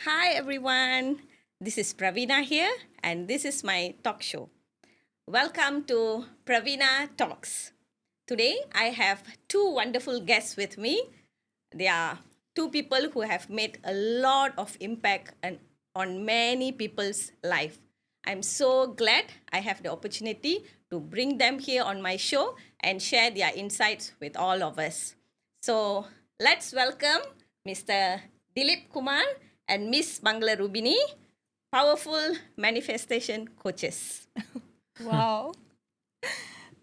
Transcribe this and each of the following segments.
Hi everyone, this is Pravina here, and this is my talk show. Welcome to Pravina Talks. Today I have two wonderful guests with me. They are two people who have made a lot of impact on many people's life. I'm so glad I have the opportunity to bring them here on my show and share their insights with all of us. So let's welcome Mr. Dilip Kumar and Miss Mangala Rubini, powerful manifestation coaches. Wow,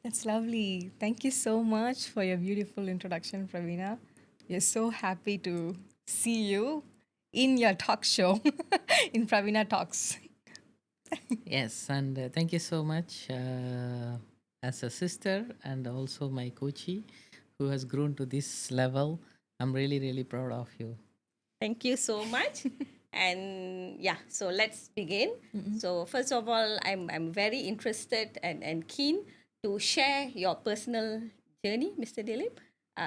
that's lovely. Thank you so much for your beautiful introduction, Pravina. We're so happy to see you in your talk show in Pravina Talks. Yes, and thank you so much as a sister and also my coachee who has grown to this level. I'm really, really proud of you. Thank you so much. And yeah, so let's begin. So first of all, I'm very interested and keen to share your personal journey, Mr. Dilip,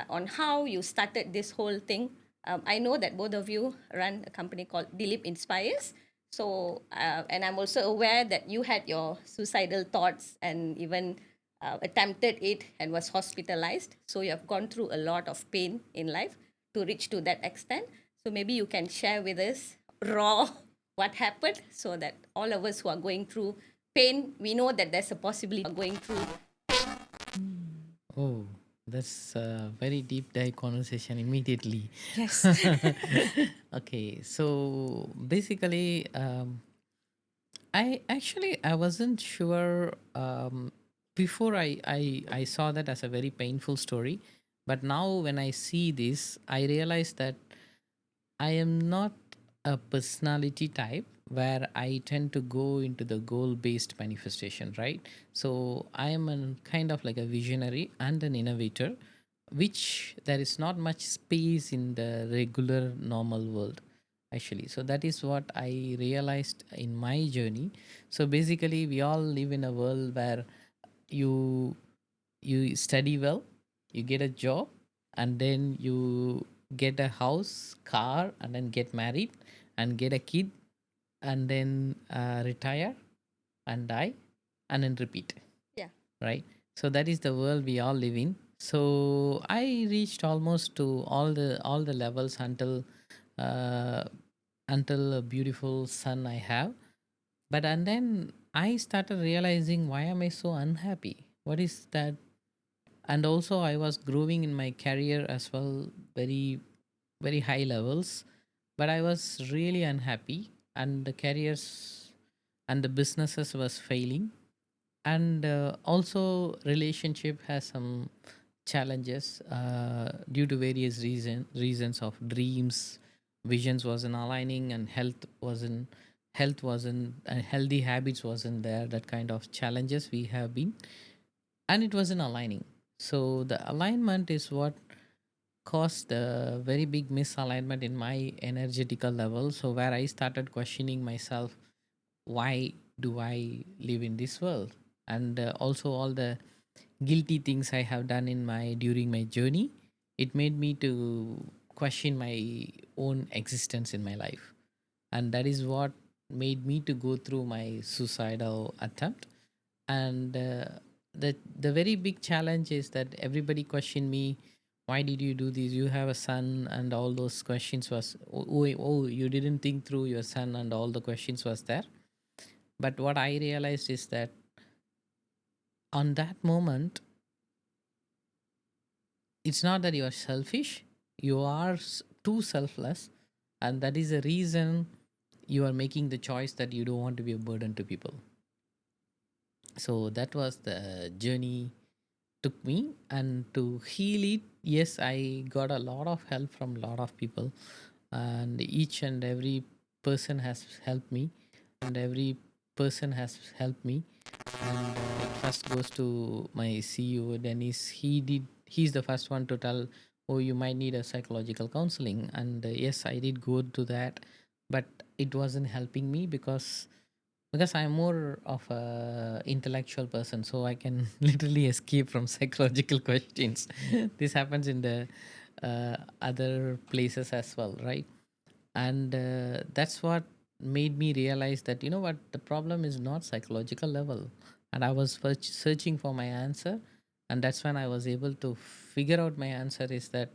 on how you started this whole thing. I know that both of you run a company called Dilip Inspires. So, and I'm also aware that you had your suicidal thoughts and even attempted it and was hospitalized. So you have gone through a lot of pain in life to reach to that extent. So maybe you can share with us raw what happened so that all of us who are going through pain, we know that there's a possibility of going through. Oh, that's a very deep dive conversation immediately. Yes. Okay, so basically, I wasn't sure before I saw that as a very painful story, but now when I see this, I realize that I am not a personality type where I tend to go into the goal based manifestation, right? So I am a kind of like a visionary and an innovator, which there is not much space in the regular normal world actually. So that is what I realized in my journey. So basically we all live in a world where you you study well, you get a job, and then you get a house, car, and then get married and get a kid, and then retire and die, and then repeat, Yeah. right? So that is the world we all live in. So I reached almost to all the levels uh, until a beautiful son I have. But and then I started realizing, why am I so unhappy? What is that? And also I was growing in my career as well, very very high levels, but I was really unhappy, and the careers and the businesses was failing, and also relationship has some challenges due to various reasons of dreams, visions wasn't aligning, and health wasn't and healthy habits wasn't there. That kind of challenges we have been, and it wasn't aligning. So the alignment is what caused a very big misalignment in my energetical level. So where I started questioning myself, why do I live in this world? And also all the guilty things I have done in my during my journey, it made me to question my own existence in my life, and that is what made me to go through my suicidal attempt. And the very big challenge is that everybody questioned me, why did you do this, you have a son, and all those questions was, oh, you didn't think through your son, and all the questions was there. But what I realized is that on that moment, it's not that you are selfish, you are too selfless, and that is the reason you are making the choice that you don't want to be a burden to people. So that was the journey took me. And to heal it, yes, I got a lot of help from a lot of people, and each and every person has helped me, and every person has helped me. And it first goes to my CEO Dennis. He's the first one to tell, oh, you might need a psychological counseling. And yes, I did go to that, but it wasn't helping me because I'm more of a intellectual person, so I can literally escape from psychological questions. This happens in the other places as well, right? And that's what made me realize that, you know what, the problem is not psychological level. And I was first searching for my answer, and that's when I was able to figure out my answer is that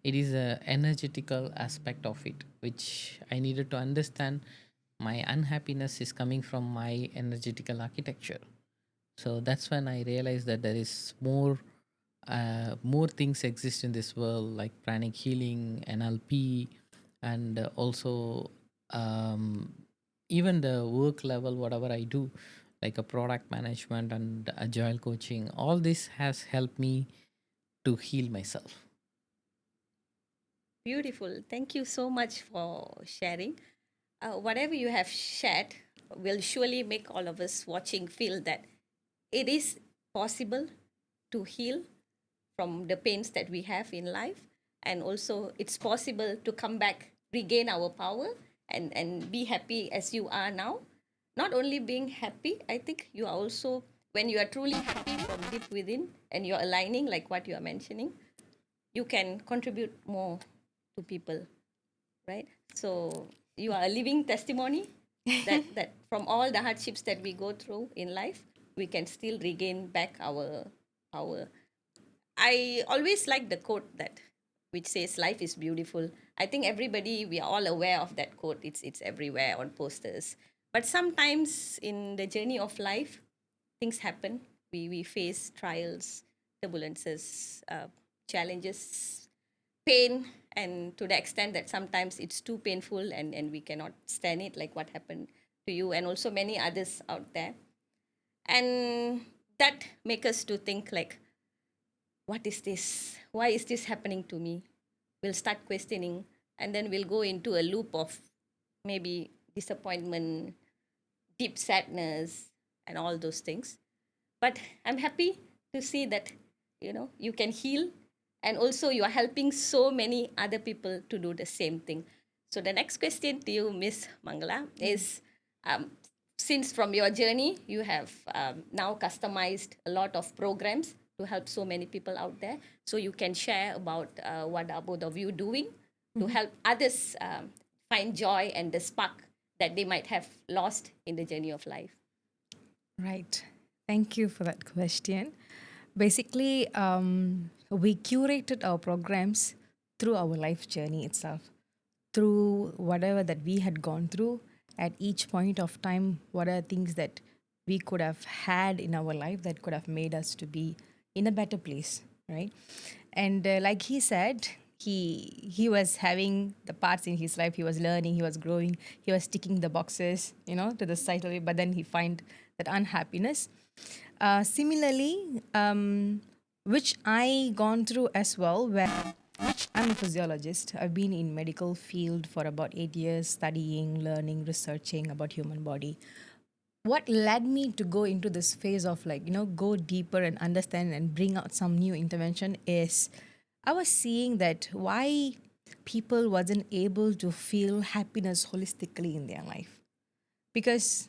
it is a energetical aspect of it, which I needed to understand. My unhappiness is coming from my energetical architecture. So that's when I realized that there is more things exist in this world, like pranic healing, NLP, and also um, even the work level, whatever I do, like a product management and agile coaching. All this has helped me to heal myself. Beautiful. Thank you so much for sharing. Whatever you have shared will surely make all of us watching feel that it is possible to heal from the pains that we have in life. And also, it's possible to come back, regain our power, and be happy as you are now. Not only being happy, I think you are also, when you are truly happy from deep within and you're aligning, like what you are mentioning, you can contribute more to people, right? So you are a living testimony that from all the hardships that we go through in life, we can still regain back our power. I always like the quote that which says life is beautiful. I think everybody, we are all aware of that quote. It's everywhere on posters. But sometimes in the journey of life, things happen. We face trials, turbulences, challenges, pain, and to the extent that sometimes it's too painful and we cannot stand it, like what happened to you and also many others out there. And that make us to think like, what is this? Why is this happening to me? We'll start questioning, and then we'll go into a loop of maybe disappointment, deep sadness, and all those things. But I'm happy to see that you can heal, and also you are helping so many other people to do the same thing. So the next question to you, Miss Mangala, is um, since from your journey you have now customized a lot of programs to help so many people out there, so you can share about what are both of you doing to help others find joy and the spark that they might have lost in the journey of life. Right. Thank you for that question. Basically, we curated our programs through our life journey itself, through whatever that we had gone through at each point of time, what are things that we could have had in our life that could have made us to be in a better place, right? And like he said, he was having the parts in his life, he was learning, he was growing, he was ticking the boxes, to the side of it, but then he find that unhappiness. Similarly, which I gone through as well, where I'm a physiologist. I've been in medical field for about 8 years, studying, learning, researching about human body. What led me to go into this phase of go deeper and understand and bring out some new intervention is I was seeing that why people wasn't able to feel happiness holistically in their life. Because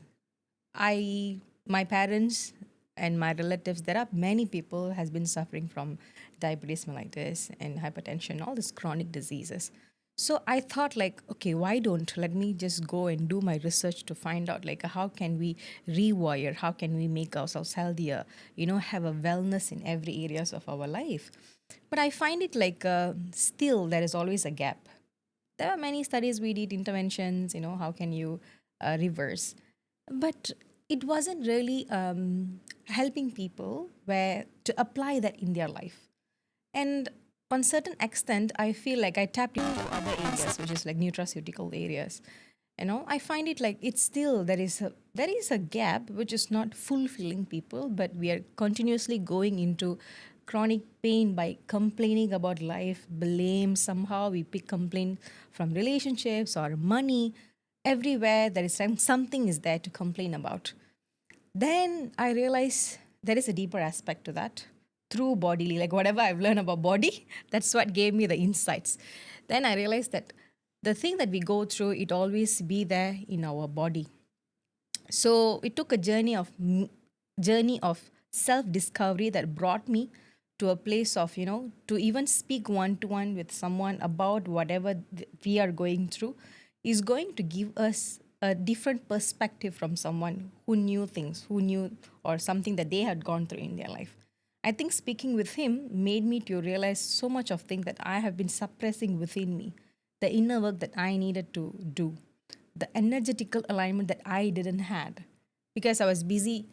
my parents and my relatives, there are many people has been suffering from diabetes mellitus and hypertension, all these chronic diseases. So I thought like, okay, why don't let me just go and do my research to find out like how can we rewire, how can we make ourselves healthier, have a wellness in every areas of our life. But I find it like still there is always a gap. There are many studies we did interventions, how can you reverse, but it wasn't really helping people where to apply that in their life. And on certain extent I feel like I tapped into other areas which is like nutraceutical areas. I find it like it's still there is a gap which is not fulfilling people, but we are continuously going into chronic pain by complaining about life, blame, somehow we pick complaint from relationships or money. Everywhere there is something is there to complain about. Then I realize there is a deeper aspect to that through bodily, like whatever I've learned about body, that's what gave me the insights. Then I realized that the thing that we go through, it always be there in our body. So it took a journey of self discovery that brought me to a place of to even speak one to one with someone about whatever we are going through. is going to give us a different perspective from someone who knew things, who knew or something that they had gone through in their life. I think speaking with him made me to realize so much of things that I have been suppressing within me, the inner work that I needed to do, the energetical alignment that I didn't had because I was busy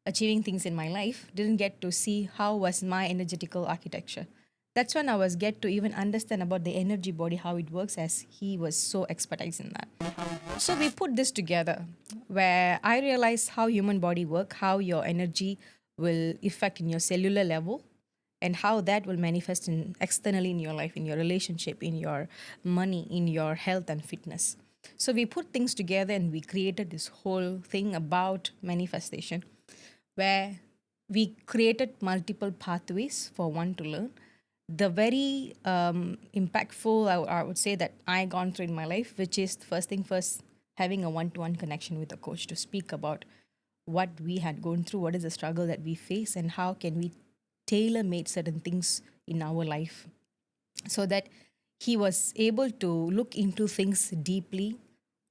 achieving things in my life, didn't get to see how was my energetical architecture. That's when I was get to even understand about the energy body, how it works, as he was so expertise in that. So we put this together where I realized how human body work, how your energy will affect in your cellular level, and how that will manifest in externally in your life, in your relationship, in your money, in your health and fitness. So we put things together and we created this whole thing about manifestation where we created multiple pathways for one to learn. The very impactful, I would say, that I gone through in my life, which is first thing first, having a one-to-one connection with a coach to speak about what we had gone through, what is the struggle that we face, and how can we tailor make certain things in our life so that he was able to look into things deeply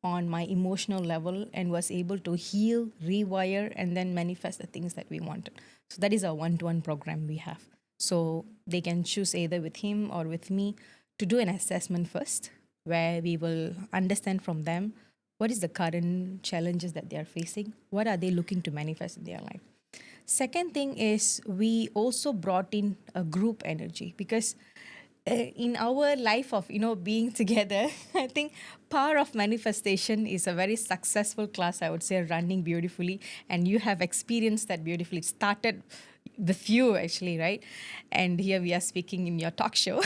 on my emotional level and was able to heal, rewire, and then manifest the things that we wanted. So that is a one-to-one program we have. So they can choose either with him or with me to do an assessment first, where we will understand from them what is the current challenges that they are facing, what are they looking to manifest in their life. Second thing is we also brought in a group energy because in our life of being together, I think power of manifestation is a very successful class, I would say, running beautifully, and you have experienced that beautifully. It started with you actually, right? And here we are speaking in your talk show.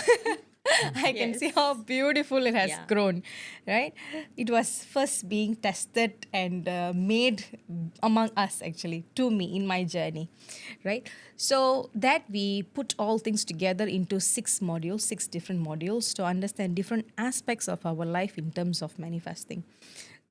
I can see how Yes. beautiful it has Yeah. grown, right? It was first being tested and made among us, actually, to me in my journey, right? So that we put all things together into 6 modules, 6 different modules to understand different aspects of our life in terms of manifesting.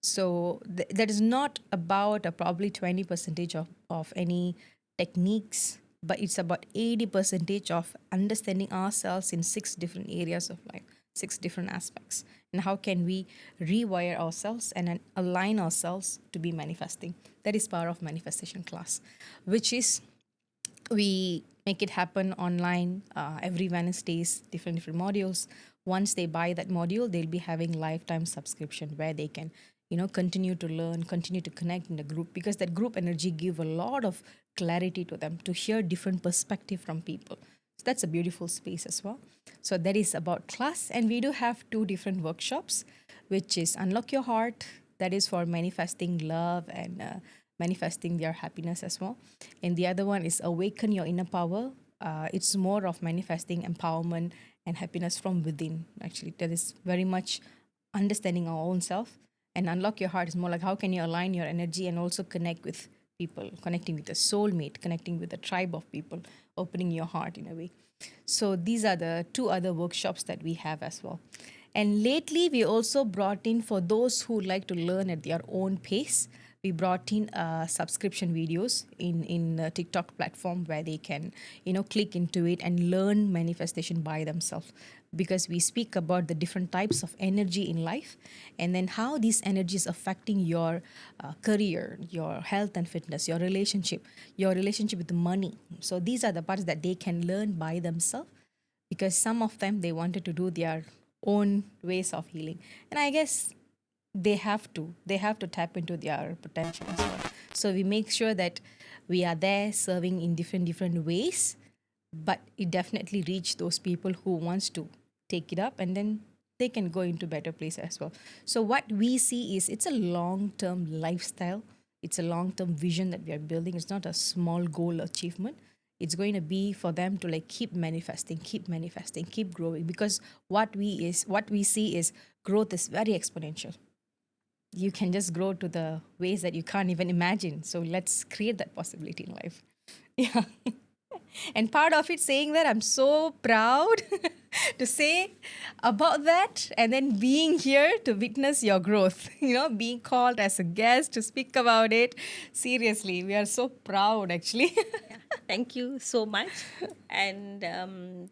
So that is not about a probably 20 percentage of any techniques, but it's about 80 percentage of understanding ourselves in 6 different areas of life, 6 different aspects, and how can we rewire ourselves and then align ourselves to be manifesting. That is power of manifestation class, which is we make it happen online every Wednesdays, different modules. Once they buy that module, they'll be having lifetime subscription where they can continue to learn, continue to connect in the group, because that group energy give a lot of clarity to them to hear different perspective from people. So that's a beautiful space as well. So that is about class, and we do have 2 different workshops, which is unlock your heart, that is for manifesting love and manifesting their happiness as well. And the other one is awaken your inner power. It's more of manifesting empowerment and happiness from within. Actually, that is very much understanding our own self. And unlock your heart is more like how can you align your energy and also connect with people, connecting with a soulmate, connecting with a tribe of people, opening your heart in a way. So these are the 2 other workshops that we have as well. And lately, we also brought in, for those who like to learn at their own pace, we brought in subscription videos in the TikTok platform where they can, click into it and learn manifestation by themselves. Because we speak about the different types of energy in life, and then how these energies affecting your career, your health and fitness, your relationship with money. So these are the parts that they can learn by themselves, because some of them they wanted to do their own ways of healing, and I guess they have to tap into their potential as well. So we make sure that we are there serving in different ways, but it definitely reach those people who wants to take it up, and then they can go into better place as well. So what we see is it's a long term lifestyle, it's a long term vision that we are building. It's not a small goal achievement. It's going to be for them to like keep manifesting, keep growing, because what we see is growth is very exponential. You can just grow to the ways that you can't even imagine. So let's create that possibility in life. Yeah. And part of it saying that, I'm so proud to say about that, and then being here to witness your growth, being called as a guest to speak about it. Seriously, we are so proud actually. Yeah. Thank you so much. And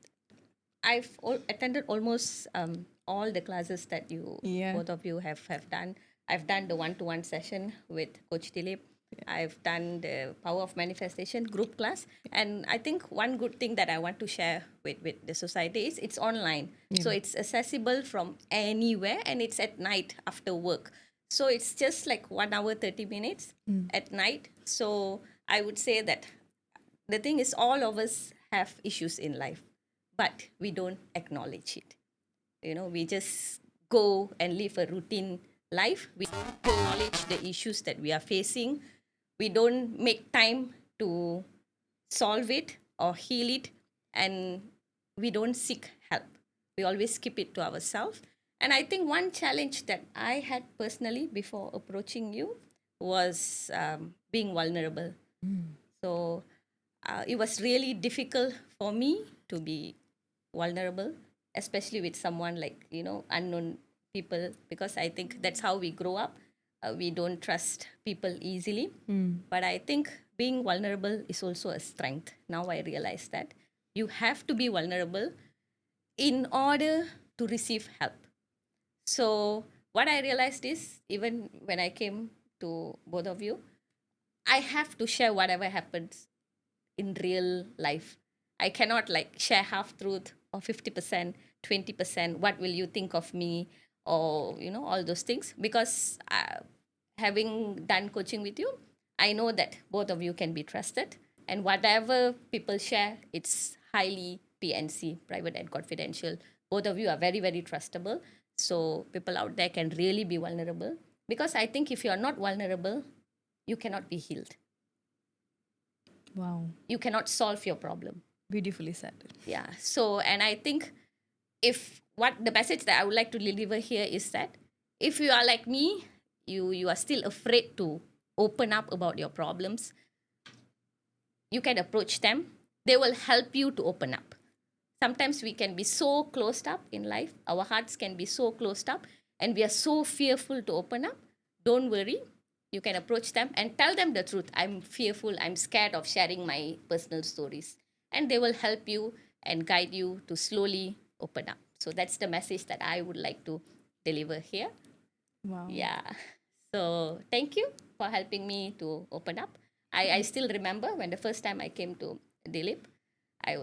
I've attended almost all the classes that Yeah. both of you have done. I've done the one-to-one session with Coach Dilip. I've done the Power of Manifestation group class. And I think one good thing that I want to share with the society is it's online. So it's accessible from anywhere, and it's at night after work. So it's just like 1 hour, 30 minutes at night. So I would say that the thing is, all of us have issues in life, but we don't acknowledge it. We just go and live a routine life. We don't acknowledge the issues that we are facing. We don't make time to solve it or heal it, and we don't seek help. We always keep it to ourselves. And I think one challenge that I had personally before approaching you was being vulnerable. So it was really difficult for me to be vulnerable, especially with someone like, unknown people, because I think that's how we grow up. We don't trust people easily. But I think being vulnerable is also a strength. Now I realize that you have to be vulnerable in order to receive help. So what I realized is, even when I came to both of you, I have to share whatever happens in real life. I cannot like share half truth or 50%, 20%. What will you think of me? Or, all those things. Because having done coaching with you, I know that both of you can be trusted. And whatever people share, it's highly PNC, private and confidential. Both of you are very, very trustable. So people out there can really be vulnerable. Because I think if you're not vulnerable, you cannot be healed. Wow. You cannot solve your problem. Beautifully said. Yeah. So, and I think if what the message that I would like to deliver here is that if you are like me, you are still afraid to open up about your problems, you can approach them. They will help you to open up. Sometimes we can be so closed up in life, our hearts can be so closed up, and we are so fearful to open up. Don't worry. You can approach them and tell them the truth. I'm fearful, I'm scared of sharing my personal stories. And they will help you and guide you to slowly open up. So that's the message that I would like to deliver here. Wow. Yeah. So thank you for helping me to open up. I still remember when the first time I came to Dilip, I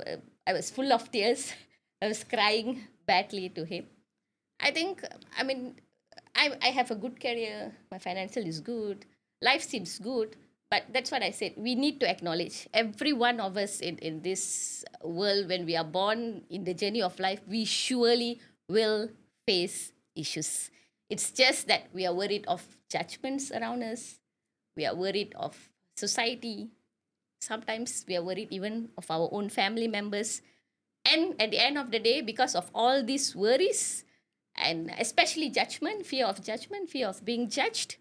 was full of tears. I was crying badly to him. I think, I mean, I have a good career. My financial is good. Life seems good. But that's what I said. We need to acknowledge every one of us in this world, when we are born in the journey of life, we surely will face issues. It's just that we are worried of judgments around us. We are worried of society. Sometimes we are worried even of our own family members. And at the end of the day, because of all these worries, and especially judgment, fear of being judged,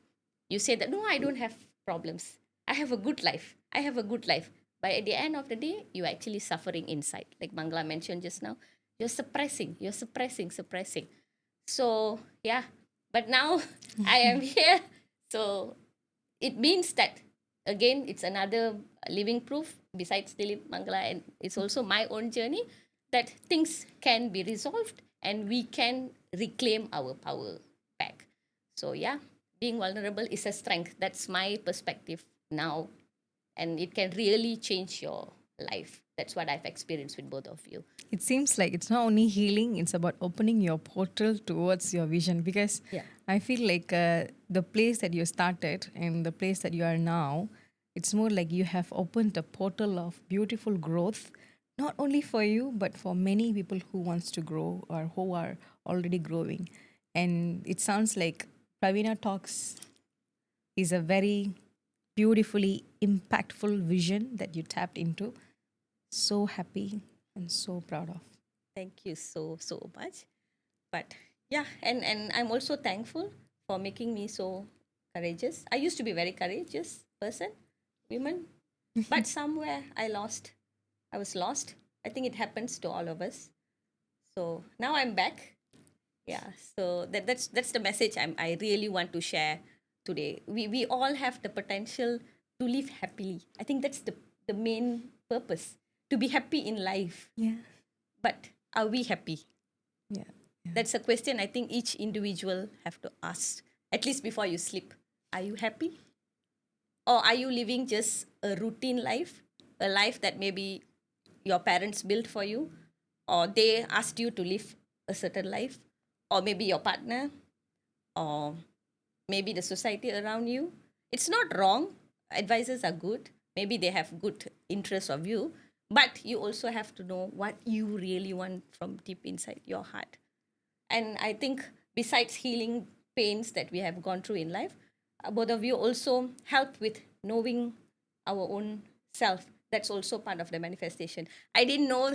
you say that, no, I don't have problems. I have a good life. I have a good life. But at the end of the day, you're actually suffering inside. Like Mangla mentioned just now, you're suppressing. So, yeah. But now I am here. So it means that, again, it's another living proof besides Dilip Mangala, and it's also my own journey, that things can be resolved and we can reclaim our power back. So yeah, being vulnerable is a strength. That's my perspective now, and it can really change your life. That's what I've experienced with both of you. It seems like it's not only healing, it's about opening your portal towards your vision. Because Yeah. I feel like the place that you started and the place that you are now, it's more like you have opened a portal of beautiful growth, not only for you, but for many people who wants to grow or who are already growing. And it sounds like Pravina Talks is a very beautifully impactful vision that you tapped into. So happy and so proud of. Thank you so much. But yeah, and I'm also thankful for making me so courageous. I used to be very courageous person, woman, but somewhere I was lost. I think it happens to all of us. So now I'm back. Yeah. So that's the message I really want to share today. We all have the potential to live happily. I think that's the main purpose, to be happy in life. Yeah. But are we happy? Yeah. That's a question I think each individual have to ask, at least before you sleep. Are you happy? Or are you living just a routine life? A life that maybe your parents built for you, or they asked you to live a certain life, or maybe your partner, or maybe the society around you. It's not wrong. Advisors are good. Maybe they have good interest of you, but you also have to know what you really want from deep inside your heart. And I think besides healing pains that we have gone through in life, both of you also help with knowing our own self. That's also part of the manifestation. I didn't know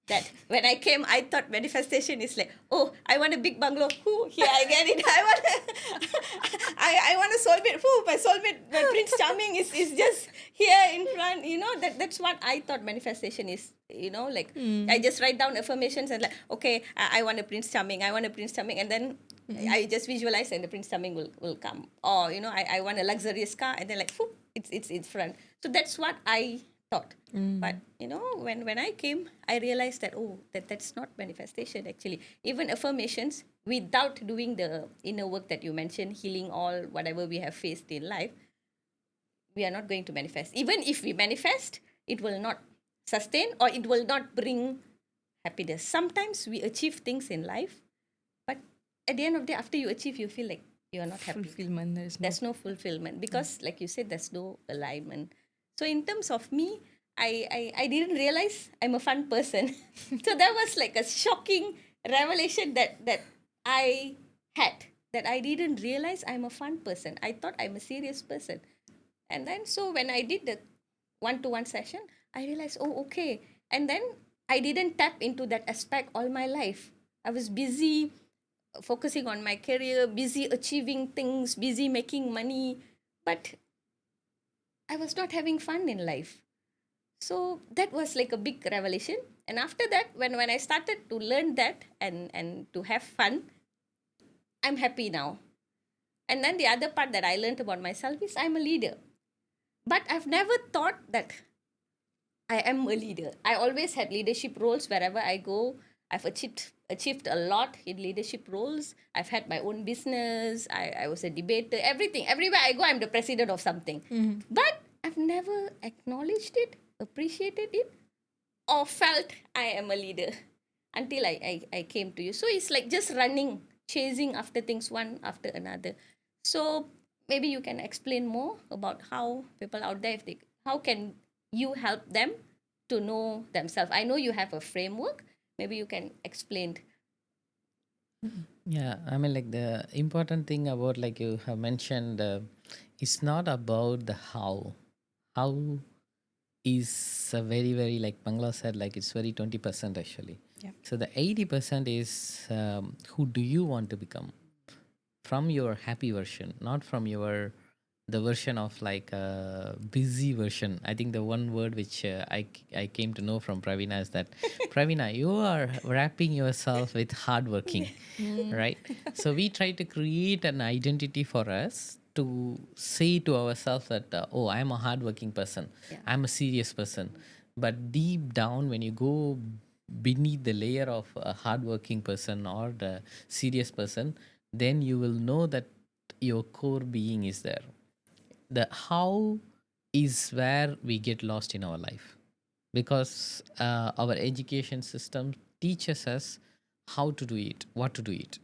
that when I came, I thought manifestation is like, oh, I want a big bungalow. Whoo, here I get it. I want a soulmate. Whoo, my soulmate, my Prince Charming is just here in front. That's what I thought manifestation is. Like I just write down affirmations and like, okay, I want a Prince Charming. I want a Prince Charming, and then I just visualize and the Prince Charming will come. Or I want a luxurious car, and then like, whoop, it's in front. So that's what I thought. But when I came, I realized that that's not manifestation actually. Even affirmations without doing the inner work that you mentioned, healing all whatever we have faced in life, we are not going to manifest. Even if we manifest, it will not sustain or it will not bring happiness. Sometimes we achieve things in life, but at the end of the day, after you achieve, you feel like you are not happy. Fulfillment. There's no fulfillment because, like you said, there's no alignment. So, in terms of me, I didn't realize I'm a fun person. So that was like a shocking revelation that I had, that I didn't realize I'm a fun person. I thought I'm a serious person. And then, so when I did the one-to-one session, I realized, oh, okay. And then I didn't tap into that aspect all my life. I was busy focusing on my career, busy achieving things, busy making money, but I was not having fun in life. So that was like a big revelation. And after that, when I started to learn that and to have fun, I'm happy now. And then the other part that I learned about myself is I'm a leader. But I've never thought that I am a leader. I always had leadership roles wherever I go. I've achieved a lot in leadership roles. I've had my own business. I was a debater, everything. Everywhere I go, I'm the president of something. But I've never acknowledged it, appreciated it, or felt I am a leader until I came to you. So it's like just running, chasing after things one after another. So maybe you can explain more about how people out there, how can you help them to know themselves? I know you have a framework. Maybe you can explain. Yeah, I mean, like the important thing about, like you have mentioned, it's not about the how. How is a very, very, like Bangla said, like it's very 20% actually. Yeah. So the 80% is who do you want to become from your happy version, not from your the version of like a busy version. I think the one word which I came to know from Pravina is that Pravina, you are wrapping yourself with hardworking, right? So we try to create an identity for us to say to ourselves that oh, I'm a hardworking person, Yeah. I'm a serious person. But deep down, when you go beneath the layer of a hardworking person or the serious person, then you will know that your core being is there. The how is where we get lost in our life, because our education system teaches us how to do it, what to do it,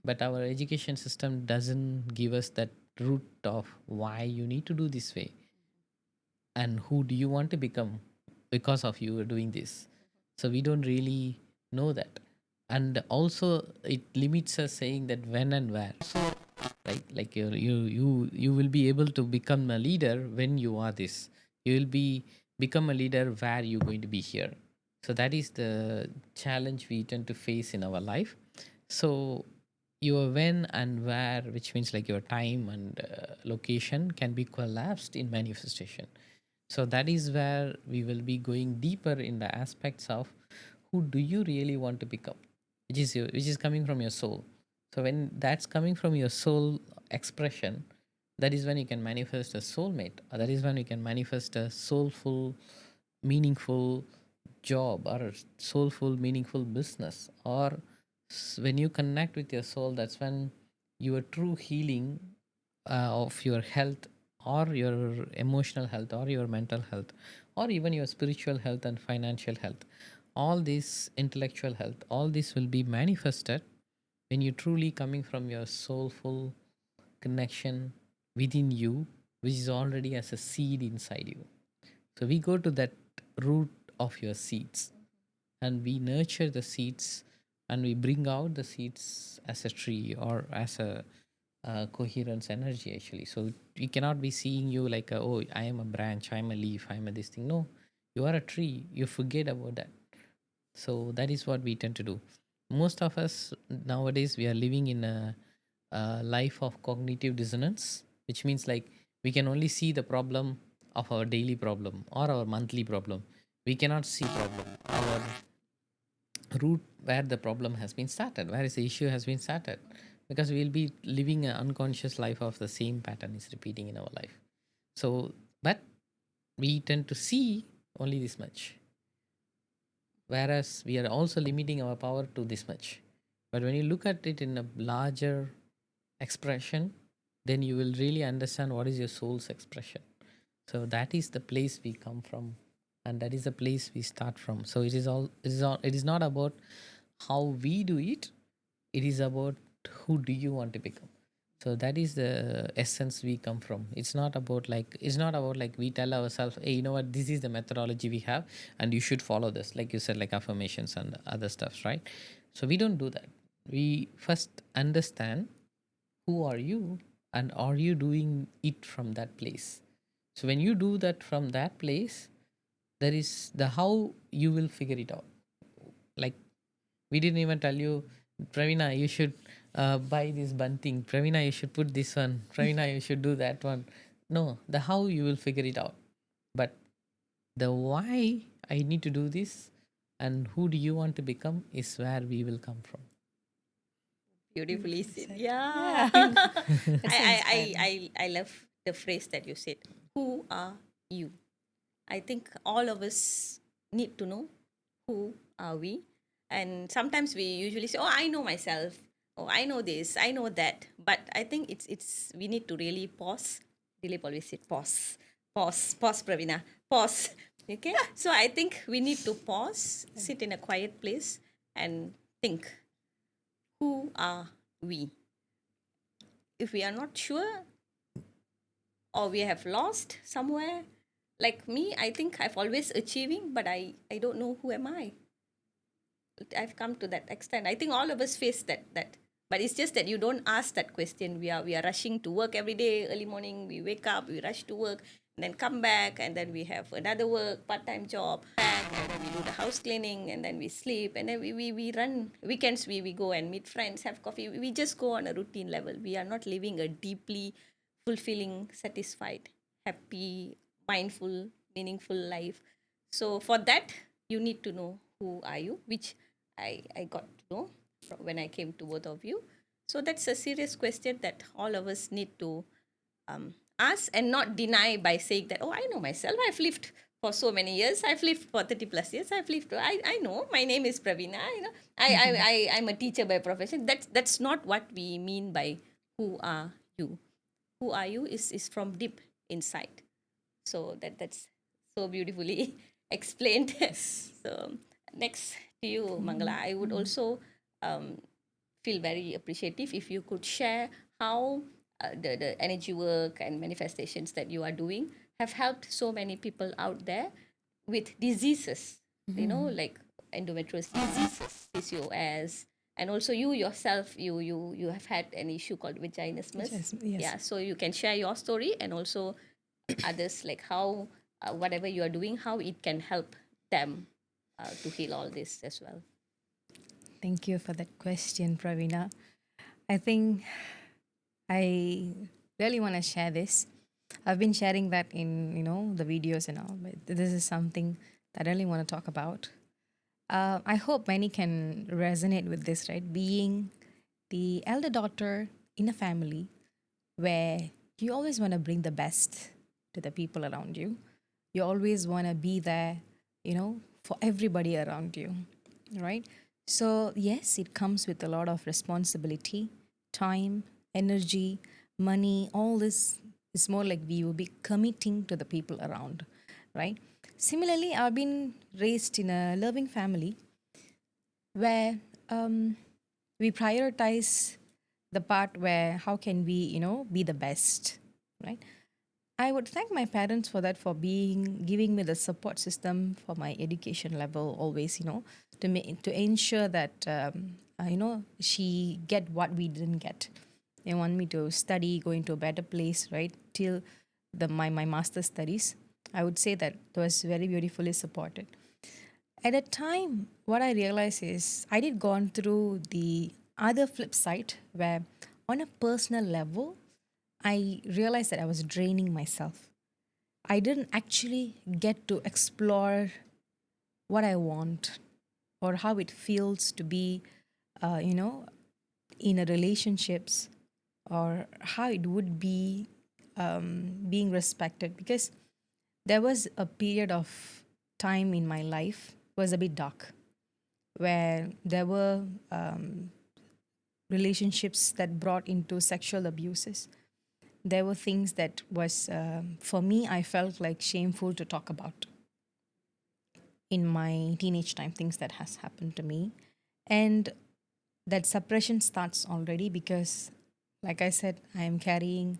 but our education system doesn't give us that root of why you need to do this way and who do you want to become because of you doing this. So we don't really know that. And also it limits us saying that when and where, right? Like you will be able to become a leader when you are this, you will be become a leader where you're going to be here. So that is the challenge we tend to face in our life. So your when and where, which means like your time and location, can be collapsed in manifestation. So that is where we will be going deeper in the aspects of who do you really want to become, which is coming from your soul. So when that's coming from your soul expression, that is when you can manifest a soulmate. Or that is when you can manifest a soulful, meaningful job or a soulful, meaningful business or When you connect with your soul, that's when your true healing of your health, or your emotional health, or your mental health, or even your spiritual health and financial health, all this intellectual health, all this will be manifested when you truly coming from your soulful connection within you, which is already as a seed inside you. So we go to that root of your seeds, and we nurture the seeds, and we bring out the seeds as a tree, or as a coherence energy actually. So we cannot be seeing you like oh, I am a branch, I am a leaf, I am a this thing. No, you are a tree, you forget about that. So that is what we tend to do. Most of us nowadays, we are living in a life of cognitive dissonance, which means like we can only see the problem of our daily problem or our monthly problem. We cannot see problem our root, where the problem has been started, where is the issue has been started, because we'll be living an unconscious life of the same pattern is repeating in our life. So but we tend to see only this much, whereas we are also limiting our power to this much. But when you look at it in a larger expression, then you will really understand what is your soul's expression. So that is the place we come from, and that is the place we start from. So it is not about how we do it, it is about who do you want to become. So that is the essence we come from. It's not about like we tell ourselves, hey, you know what, this is the methodology we have, and you should follow this, like you said, like affirmations and other stuffs, right? So we don't do that. We first understand who are you, and are you doing it from that place. So when you do that from that place, there is the how you will figure it out. Like, we didn't even tell you, Pravina, you should buy this bunting. Pravina, you should put this one. Pravina, you should do that one. No, the how you will figure it out. But the why I need to do this and who do you want to become is where we will come from. Beautifully Beautifully said. said. Yeah. Yeah. That's so inspiring. I love the phrase that you said. Who are you? I think all of us need to know who are we. And sometimes we usually say, "Oh, I know myself. Oh, I know this. I know that." But I think it's we need to really pause. Dilip always said, "Pause, pause, pause, Pravina, pause." Okay. So I think we need to pause, sit in a quiet place, and think, who are we? If we are not sure, or we have lost somewhere, like me, I think I've always achieving, but I don't know who am I. I've come to that extent. I think all of us face that. But it's just that you don't ask that question. We are rushing to work every day, early morning. We wake up, we rush to work, and then come back, and then we have another work, part-time job, back, and then we do the house cleaning, and then we sleep, and then we run weekends. We go and meet friends, have coffee. We just go on a routine level. We are not living a deeply fulfilling, satisfied, happy, mindful, meaningful life. So for that, you need to know who are you, which I got to know when I came to both of you. So that's a serious question that all of us need to ask and not deny by saying that, oh, I know myself. I've lived for so many years. I've lived for 30 plus years. I know my name is Pravina. I'm a teacher by profession. That's not what we mean by who are you. Who are you is from deep inside. So that's so beautifully explained. Yes. So next to you, Mangala, I would also um, feel very appreciative if you could share how the energy work and manifestations that you are doing have helped so many people out there with diseases, like endometriosis diseases, PCOS, and also you yourself, you have had an issue called vaginismus. Yes. Yes. Yeah, so you can share your story and also others, like how whatever you are doing, how it can help them to heal all this as well. Thank you for that question, Pravina. I think I really want to share this. I've been sharing that in the videos and all, but this is something that I really want to talk about. I hope many can resonate with this, right? Being the elder daughter in a family where you always want to bring the best to the people around you. You always want to be there, for everybody around you, right? So, yes, it comes with a lot of responsibility, time, energy, money. All this is more like we will be committing to the people around, right? Similarly, I've been raised in a loving family where we prioritize the part where how can we, be the best, right? I would thank my parents for that, for being giving me the support system for my education level always, to ensure that she get what we didn't get. They want me to study, go into a better place, right? Till my master's studies. I would say that it was very beautifully supported. At a time, what I realized is I did gone through the other flip side where, on a personal level, I realized that I was draining myself. I didn't actually get to explore what I want or how it feels to be, uh, you know, in a relationships, or how it would be being respected, because there was a period of time in my life was a bit dark, where there were relationships that brought into sexual abuses. There were things that was for me, I felt like shameful to talk about in my teenage time, things that has happened to me. And that suppression starts already because, like I said, I am carrying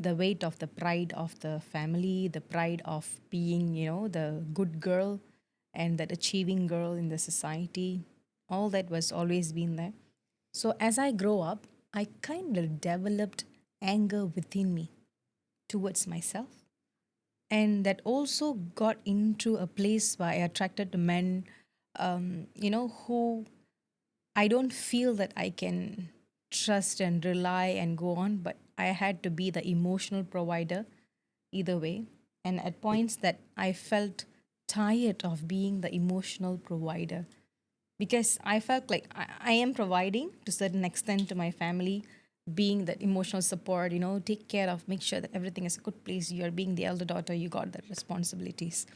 the weight of the pride of the family, the pride of being, the good girl and that achieving girl in the society. All that was always been there. So as I grow up, I kind of developed anger within me towards myself. And that also got into a place where I attracted to men, who I don't feel that I can trust and rely and go on, but I had to be the emotional provider either way. And at points that I felt tired of being the emotional provider, because I felt like I am providing to a certain extent to my family, being that emotional support, take care of, make sure that everything is a good place. You're being the elder daughter, you got the responsibilities.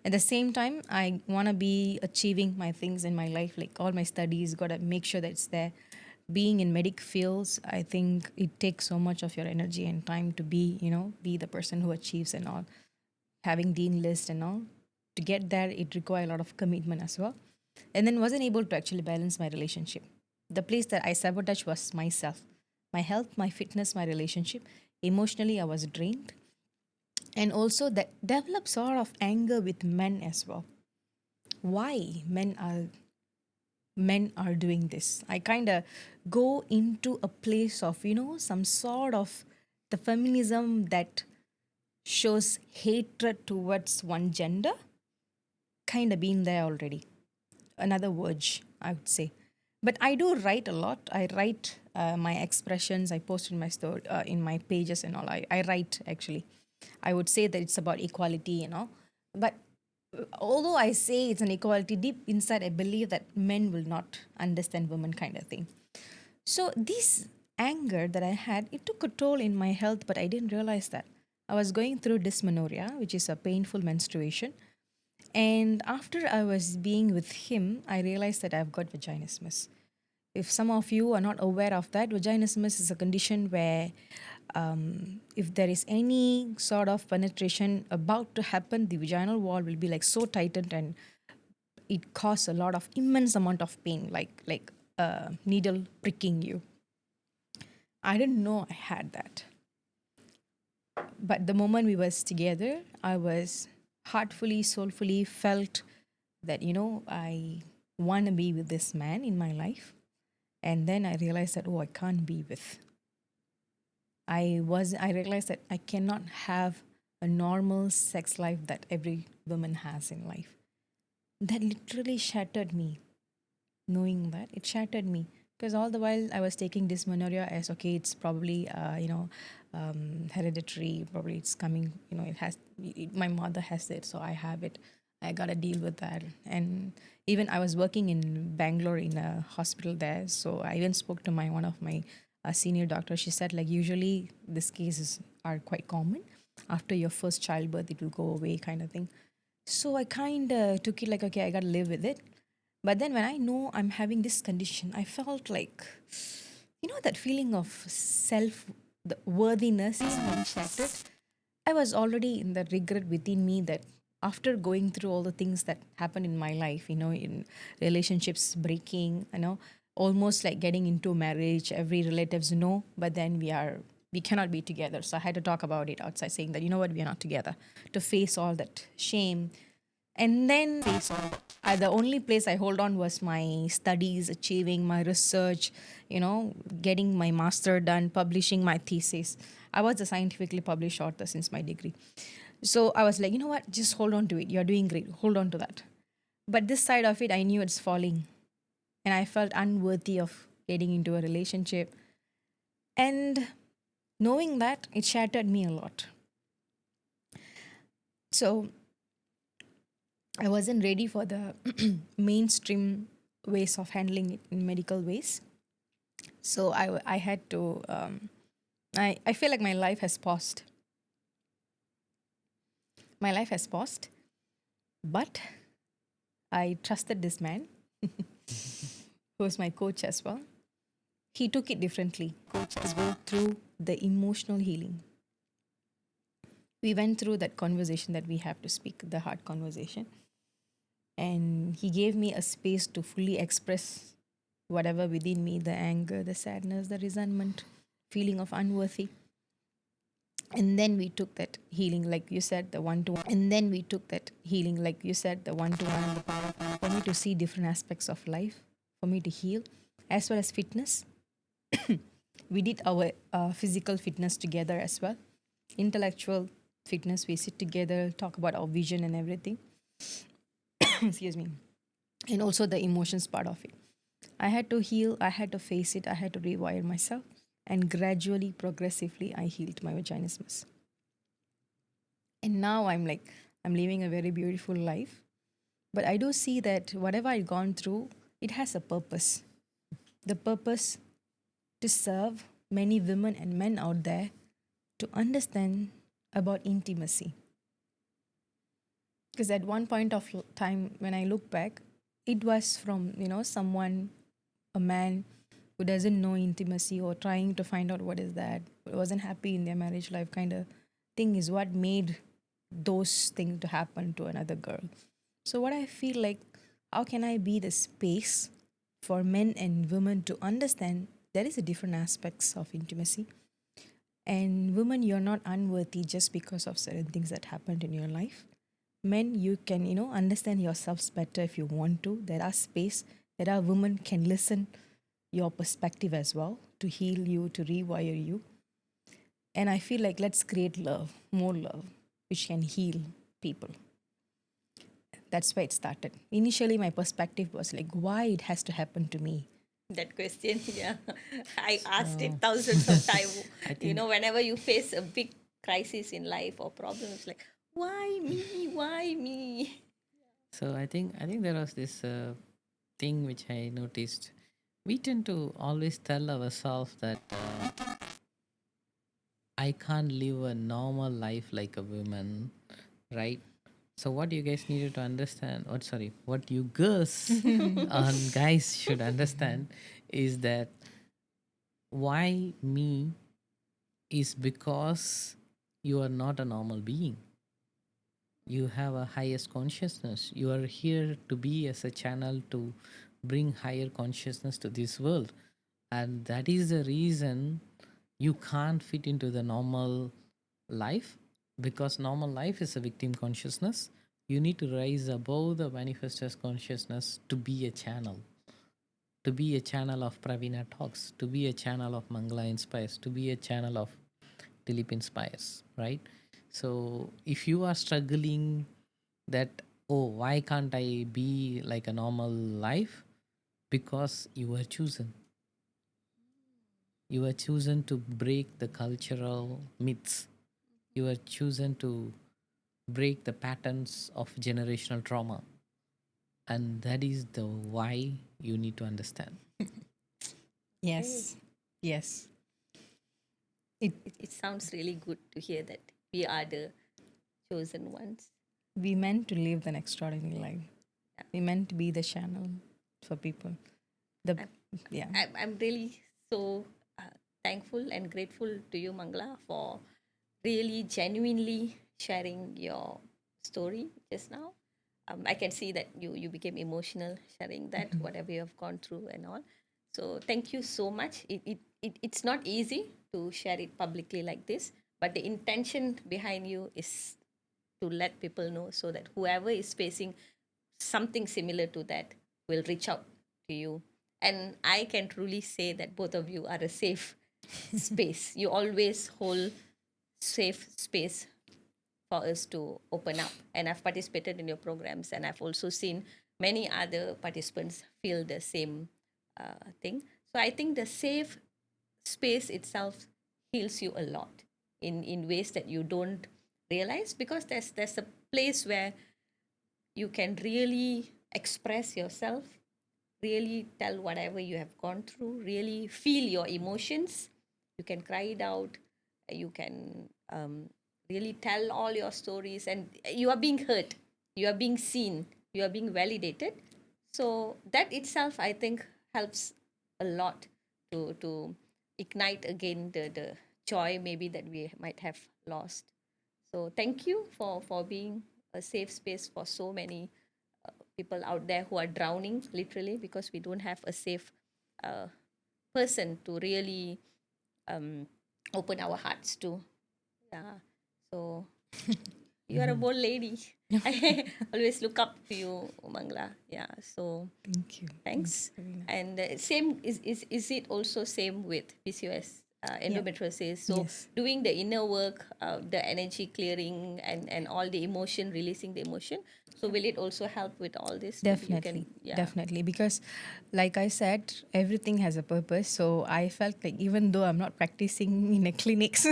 At the same time, I want to be achieving my things in my life, like all my studies, got to make sure that it's there. Being in medic fields, I think it takes so much of your energy and time to be, be the person who achieves and all, having dean list and all. To get there, it requires a lot of commitment as well. And then wasn't able to actually balance my relationship. The place that I sabotaged was myself, my health, my fitness, my relationship. Emotionally, I was drained. And also that developed sort of anger with men as well. Why men are doing this? I kind of go into a place of, some sort of the feminism that shows hatred towards one gender, kind of been there already. Another verge, I would say. But I do write a lot. I write my expressions. I post in my store, in my pages and all. I write actually. I would say that it's about equality, But although I say it's an equality, deep inside I believe that men will not understand women, kind of thing. So this anger that I had, it took a toll in my health, but I didn't realize that. I was going through dysmenorrhea, which is a painful menstruation. And after I was being with him, I realized that I've got vaginismus. If some of you are not aware of that, vaginismus is a condition where if there is any sort of penetration about to happen, the vaginal wall will be like so tightened, and it causes a lot of immense amount of pain, like a needle pricking you. I didn't know I had that. But the moment we was together, I was heartfully, soulfully felt that, I want to be with this man in my life. And then I realized that, oh, I can't be with. I realized that I cannot have a normal sex life that every woman has in life. That literally shattered me. Knowing that, it shattered me, because all the while I was taking dysmenorrhea as, okay, it's probably hereditary, probably it's coming, it has my mother has it, so I have it. I got to deal with that. And even I was working in Bangalore in a hospital there, so I even spoke to my one of my senior doctors. She said, like, usually these cases are quite common. After your first childbirth, it will go away, kind of thing. So I kind of took it like, okay, I got to live with it. But then when I know I'm having this condition, I felt like, that feeling of self the worthiness is being shattered. I was already in the regret within me that after going through all the things that happened in my life, in relationships breaking, almost like getting into marriage, every relatives know, but then we cannot be together. So I had to talk about it outside, saying that, you know what, we are not together, to face all that shame. And then the only place I hold on was my studies, achieving my research, getting my master done, publishing my thesis. I was a scientifically published author since my degree. So I was like, you know what, just hold on to it. You're doing great. Hold on to that. But this side of it, I knew it's falling. And I felt unworthy of getting into a relationship. And knowing that, it shattered me a lot. So I wasn't ready for the mainstream ways of handling it in medical ways. So I had to, I feel like my life has paused. My life has paused, but I trusted this man who was my coach as well. He took it differently. Coaches go through the emotional healing. We went through that conversation that we have to speak, the hard conversation. And he gave me a space to fully express whatever within me, the anger, the sadness, the resentment, feeling of unworthy. And then we took that healing, like you said, the one to one. And then we took that healing, like you said, the one to one, the power for me to see different aspects of life, for me to heal, as well as fitness. We did our physical fitness together as well, intellectual fitness. We sit together, talk about our vision and everything. Excuse me. And also the emotions part of it. I had to heal, I had to face it, I had to rewire myself. And gradually, progressively, I healed my vaginismus. And now I'm living a very beautiful life. But I do see that whatever I've gone through, it has a purpose. The purpose to serve many women and men out there to understand about intimacy. Because at one point of time, when I look back, it was from, someone, a man who doesn't know intimacy or trying to find out what is that, wasn't happy in their marriage life kind of thing is what made those things to happen to another girl. So what I feel like, how can I be the space for men and women to understand there is a different aspects of intimacy, and women, you're not unworthy just because of certain things that happened in your life. Men, you can, understand yourselves better if you want to. There are space. There are women can listen your perspective as well to heal you, to rewire you. And I feel like let's create love, more love, which can heal people. That's why it started. Initially, my perspective was like, why it has to happen to me? That question, yeah. I asked So it thousands of times. I think Whenever you face a big crisis in life or problems, like, why me? Why me? I think there was this thing which I noticed. We tend to always tell ourselves that I can't live a normal life like a woman, right? So what you guys needed to understand, or sorry, what you girls and guys should understand is that why me is because you are not a normal being. You have a highest consciousness. You are here to be as a channel to bring higher consciousness to this world. And that is the reason you can't fit into the normal life, because normal life is a victim consciousness. You need to rise above the manifestor's consciousness to be a channel, to be a channel of Pravina Talks, to be a channel of Mangala Inspires, to be a channel of Dilip Inspires, right? So if you are struggling that, oh, why can't I be like a normal life? Because you were chosen. You were chosen to break the cultural myths. You were chosen to break the patterns of generational trauma. And that is the why you need to understand. Yes. Yes. It It sounds really good to hear that we are the chosen ones. we meant to live an extraordinary life. We meant to be the channel. for people. The I'm, yeah. I'm really so thankful and grateful to you, Mangla, for really genuinely sharing your story just now. I can see that you became emotional sharing that, whatever you have gone through and all. So thank you so much. It's not easy to share it publicly like this, but the intention behind you is to let people know so that whoever is facing something similar to that will reach out to you. And I can truly say that both of you are a safe space. You always hold safe space for us to open up. And I've participated in your programs, and I've also seen many other participants feel the same thing. So I think the safe space itself heals you a lot in ways that you don't realize, because there's a place where you can really express yourself, really tell whatever you have gone through, really feel your emotions. You can cry it out, you can really tell all your stories, and you are being heard, you are being seen, you are being validated. So that itself, I think, helps a lot to ignite again the joy maybe that we might have lost. So thank you for being a safe space for so many people out there who are drowning literally because we don't have a safe uh, person to really um, open our hearts to. Yeah. So you are a bold lady. I always look up to you, Mangla. Yeah. So Thank you. thanks. Karina. And same is it also same with PCOS, Yeah. endometriosis? So Yes. doing the inner work, the energy clearing, and all the emotion, releasing the emotion. So will it also help with all this? Maybe you can, Definitely, yeah. definitely. Because, like I said, everything has a purpose. So I felt like even though I'm not practicing in a clinics,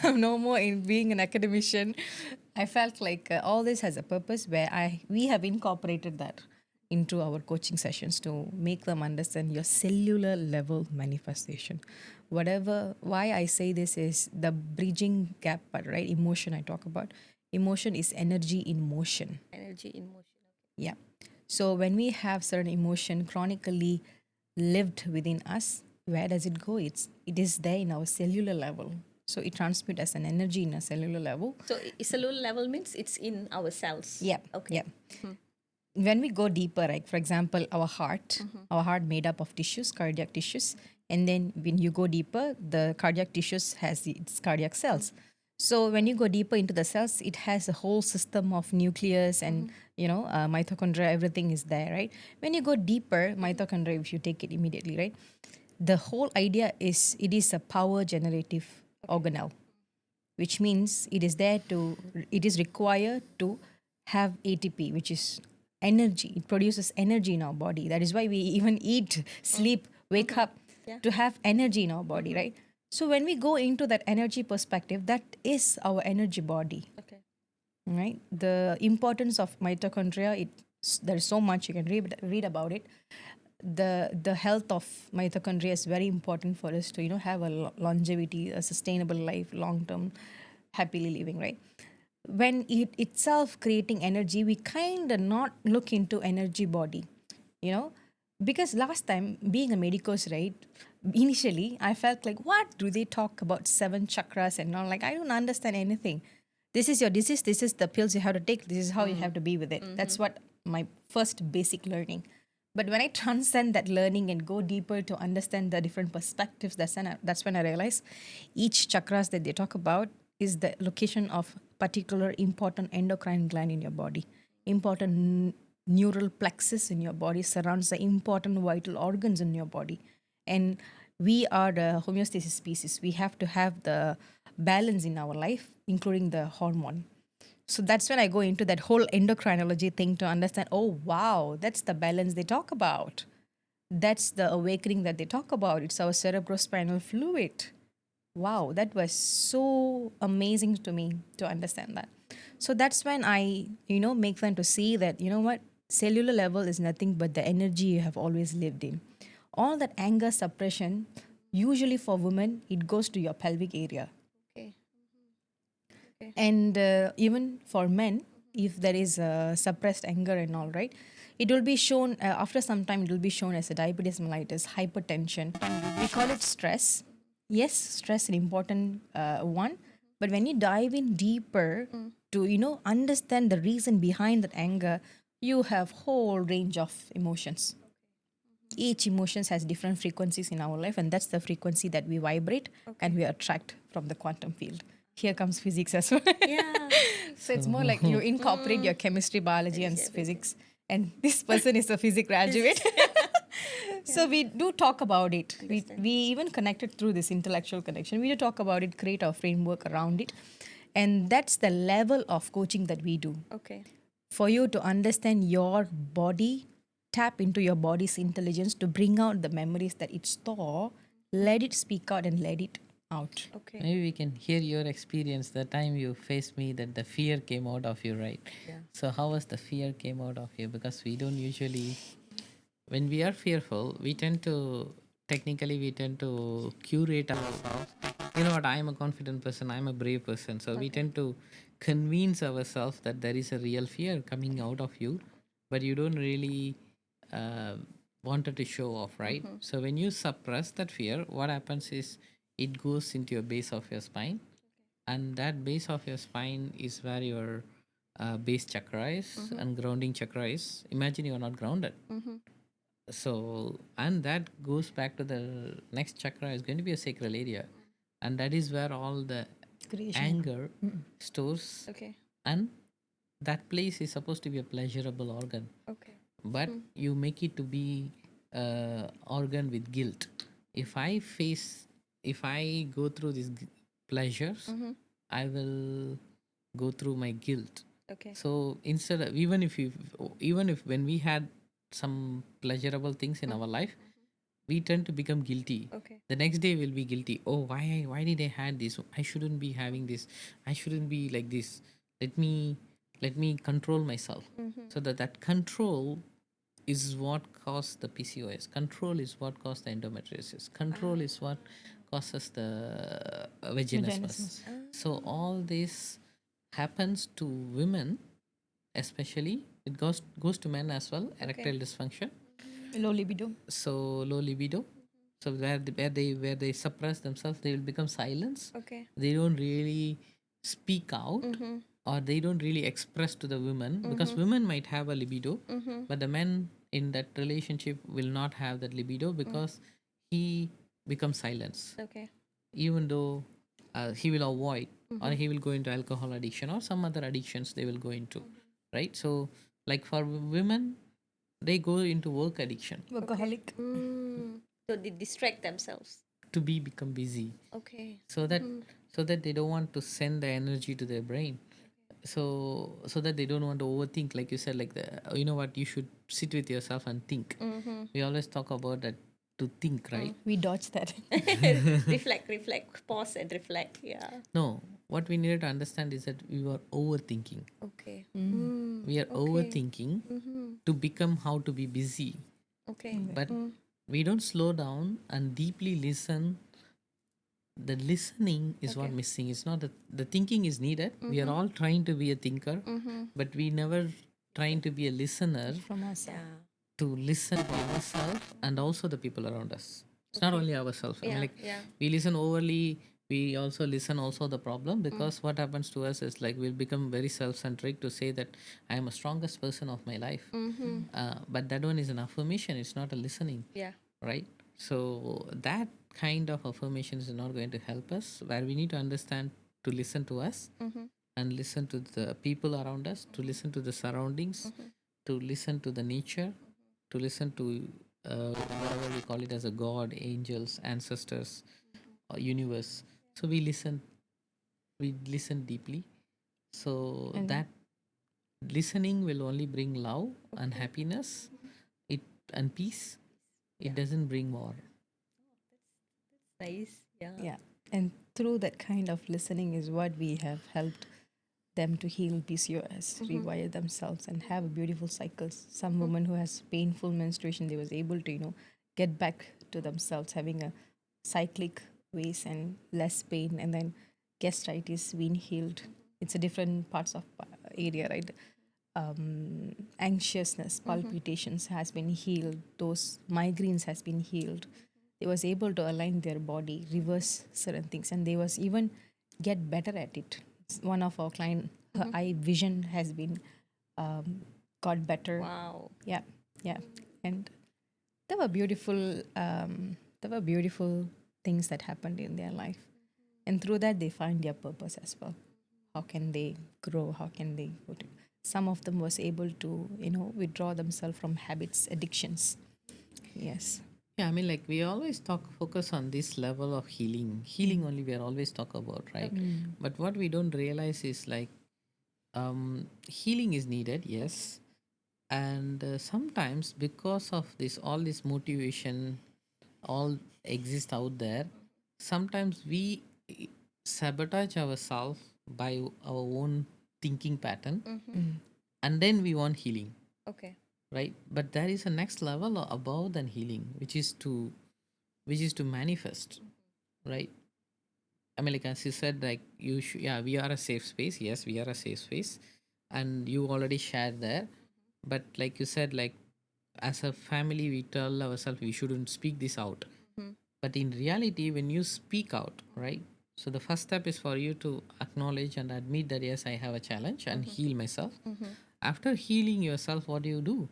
I'm no more in being an academician. I felt like all this has a purpose where we have incorporated that into our coaching sessions to make them understand your cellular level manifestation. Whatever, why I say this is the bridging gap part, right? Emotion I talk about. Emotion is energy in motion. Energy in motion. Yeah. So when we have certain emotion chronically lived within us, where does it go? It is there in our cellular level. So it transmits as an energy in a cellular level. So cellular level means it's in our cells. Yeah. Okay. Yeah. When we go deeper, like for example, our heart made up of tissues, cardiac tissues, and then when you go deeper, the cardiac tissues has its cardiac cells. So when you go deeper into the cells, it has a whole system of nucleus and mitochondria. Everything is there, right? When you go deeper, mitochondria, if you take it immediately, right, the whole idea is it is a power generative organelle, which means it is required to have ATP, which is energy. It produces energy in our body. That is why we even eat, sleep, wake up Yeah. to have energy in our body, right? So when we go into that energy perspective, that is our energy body, Okay. right? The importance of mitochondria, there's so much you can read about it. The health of mitochondria is very important for us to have a longevity, a sustainable life, long term happily living, right? When it itself creating energy, we kind of not look into energy body, you know because last time being a medicos, right, initially I felt like, what do they talk about 7 chakras and all? Like, I don't understand anything. This is your disease, this is the pills you have to take, this is how you have to be with it. That's what my first basic learning. But when I transcend that learning and go deeper to understand the different perspectives, that's when I realize each chakras that they talk about is the location of particular important endocrine gland in your body, important neural plexus in your body surrounds the important vital organs in your body. And we are the homeostasis species. We have to have the balance in our life, including the hormone. So that's when I go into that whole endocrinology thing to understand, oh, wow, that's the balance they talk about. That's the awakening that they talk about. It's our cerebrospinal fluid. Wow, that was so amazing to me to understand that. So that's when I, make them to see that, what, cellular level is nothing but the energy you have always lived in. All that anger suppression, usually for women, it goes to your pelvic area. Okay. Okay. And even for men, if there is suppressed anger and all, right, it will be shown after some time. It will be shown as a diabetes mellitus, hypertension. We call it stress. Yes, stress an important one, but when you dive in deeper to understand the reason behind that anger, you have whole range of emotions. Each emotions has different frequencies in our life, and that's the frequency that we vibrate and we attract from the quantum field. Here comes physics as well. Yeah. So it's more like you incorporate your chemistry, biology, and physics. And this person is a physics graduate. So we do talk about it. We even connected through this intellectual connection. We do talk about it, create our framework around it. And that's the level of coaching that we do. Okay. For you to understand your body, tap into your body's intelligence to bring out the memories that it store, let it speak out and let it out. Okay. Maybe we can hear your experience, the time you faced me, that the fear came out of you, right? Yeah. So how was the fear came out of you? Because we don't usually, when we are fearful, we tend to, technically we tend to curate ourselves. You know what, I am a confident person, I'm a brave person. So we tend to convince ourselves that there is a real fear coming out of you, but you don't really uh, wanted to show off, right? So when you suppress that fear, what happens is it goes into your base of your spine, and that base of your spine is where your base chakra is and grounding chakra is. Imagine you are not grounded. So, and that goes back to the next chakra is going to be a sacral area, and that is where all the Creation. anger stores, Okay. and that place is supposed to be a pleasurable organ, Okay. but you make it to be organ with guilt. If I go through these pleasures, I will go through my guilt. Okay. So instead of, even if when we had some pleasurable things in our life, we tend to become guilty. Okay. The next day we'll be guilty. Oh, why did I had this? I shouldn't be having this. I shouldn't be like this. Let me control myself. So that control is what caused the PCOS. Control is what caused the endometriosis. Control is what causes the vaginismus. So all this happens to women, especially. It goes to men as well. Erectile dysfunction. Low libido. So low libido. So where they suppress themselves, they will become silence. Okay. They don't really speak out, or they don't really express to the women, because women might have a libido, but the men in that relationship will not have that libido because he becomes silence, Okay. even though he will avoid, or he will go into alcohol addiction or some other addictions they will go into, right? So like for women, they go into work addiction Workaholic. So they distract themselves. to become busy, Okay. so that they don't want to send the energy to their brain, so that they don't want to overthink, like you said, like you know what, you should sit with yourself and think. We always talk about that, to think, right? We dodge that. reflect, pause and reflect. Yeah. No, what we need to understand is that we are overthinking. Okay. We are overthinking to become how to be busy, Okay. but we don't slow down and deeply listen. The listening is what missing. It's not that the thinking is needed. We are all trying to be a thinker, but we never trying to be a listener, From ourselves. Yeah. to listen to ourselves and also the people around us. It's not only ourselves. I mean, Yeah, like yeah. we listen overly. We also listen also the problem, because what happens to us is like we'll become very self-centric to say that I am a strongest person of my life. But that one is an affirmation. It's not a listening, Yeah. right? So that kind of affirmation is not going to help us. Where we need to understand to listen to us, and listen to the people around us, to listen to the surroundings, to listen to the nature, to listen to whatever we call it as a god, angels, ancestors, or universe. So we listen deeply. So that listening will only bring love and happiness, it and peace. It doesn't bring war. Nice. Yeah. Yeah. And through that kind of listening is what we have helped them to heal PCOS, rewire themselves, and have beautiful cycles. Some woman who has painful menstruation, they was able to, get back to themselves, having a cyclic ways and less pain, and then gastritis being healed. It's a different parts of area, right? anxiousness, palpitations has been healed. Those migraines has been healed. They was able to align their body, reverse certain things, and they was even get better at it. One of our client, her eye vision has been got better. Wow. Yeah, yeah, and there were beautiful things that happened in their life, and through that they find their purpose as well. How can they grow? How can they go to, some of them was able to withdraw themselves from habits, addictions. Yes. Yeah, I mean, like we always focus on this level of healing. Healing only we are always talk about, right? But what we don't realize is like healing is needed, yes, and sometimes because of this, all this motivation, all exists out there. Sometimes we sabotage ourselves by our own thinking pattern, and then we want healing, Okay. right? But there is a next level above than healing, which is to manifest, right? I mean, like as you said, like you should, yeah, we are a safe space. Yes, we are a safe space, and you already shared there. But like you said, like as a family, we tell ourselves we shouldn't speak this out. But in reality, when you speak out, right? So the first step is for you to acknowledge and admit that yes, I have a challenge and heal myself. After healing yourself, what do?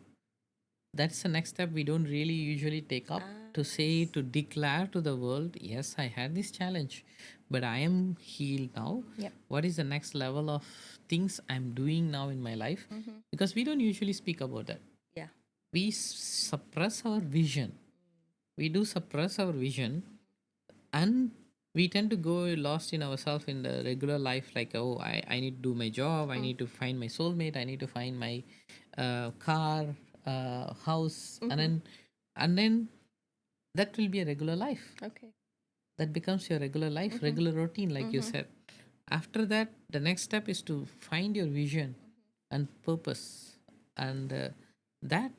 That's the next step we don't really usually take up, to say, to declare to the world, yes, I had this challenge, but I am healed now. Yep. What is the next level of things I'm doing now in my life? Because we don't usually speak about that. Yeah. We suppress our vision. We do suppress our vision, and we tend to go lost in ourselves in the regular life, like, oh, I need to do my job, I need to find my soulmate, I need to find my car, house, and then that will be a regular life. Okay. That becomes your regular life, regular routine, like you said. After that, the next step is to find your vision and purpose, and that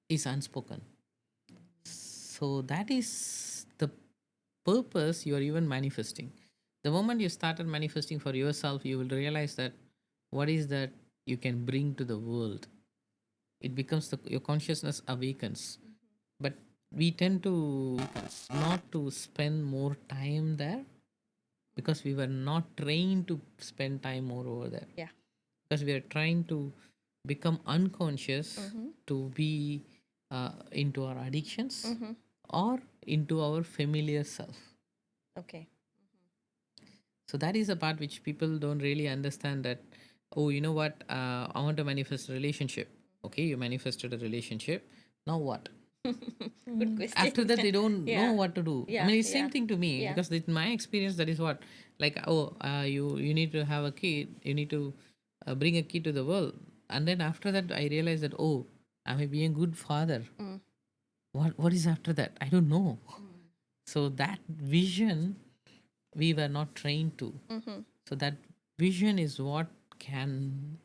is unspoken. So that is the purpose you are even manifesting. The moment you started manifesting for yourself, you will realize that what is that you can bring to the world. It becomes your consciousness awakens. But we tend to not to spend more time there because we were not trained to spend time more over there. Yeah. Because we are trying to become unconscious, to be into our addictions or into our familiar self. Okay. So that is the part which people don't really understand, that, oh, you know what, I want to manifest a relationship. Okay, you manifested a relationship. Now what? Good question. After that, they don't know Yeah. what to do. I Yeah. mean, it's Yeah. same thing to me, Yeah. because with my experience, that is what, like, oh, you need to have a kid, you need to bring a kid to the world, and then after that, I realized that, oh, am I being a good father? What is after that? I don't know. So that vision we were not trained to. So that vision is what can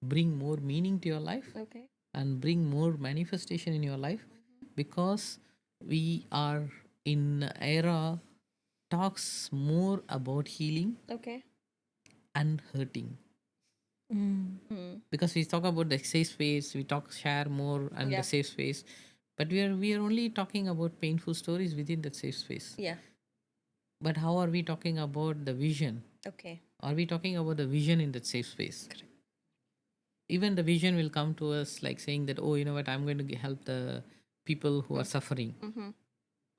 bring more meaning to your life Okay. and bring more manifestation in your life, because we are in a era talks more about healing Okay. and hurting. Mm. Because we talk about the safe space, we talk share more and the Yeah. safe space, but we are only talking about painful stories within that safe space. Yeah. But how are we talking about the vision? Okay. Are we talking about the vision in that safe space? Even the vision will come to us like saying that, oh, you know what, I'm going to help the people who are suffering.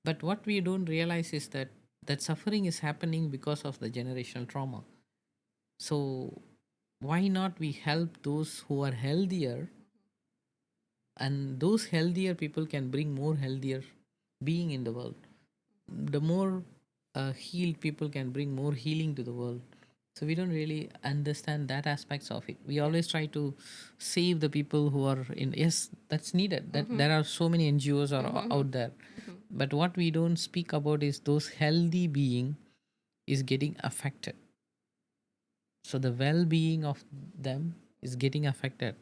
But what we don't realize is that that suffering is happening because of the generational trauma. So why not we help those who are healthier, and those healthier people can bring more healthier being in the world. The more healed people can bring more healing to the world. So we don't really understand that aspects of it. We always try to save the people who are in, yes, that's needed, that there are so many NGOs are out there. But what we don't speak about is those healthy being is getting affected. So the well-being of them is getting affected,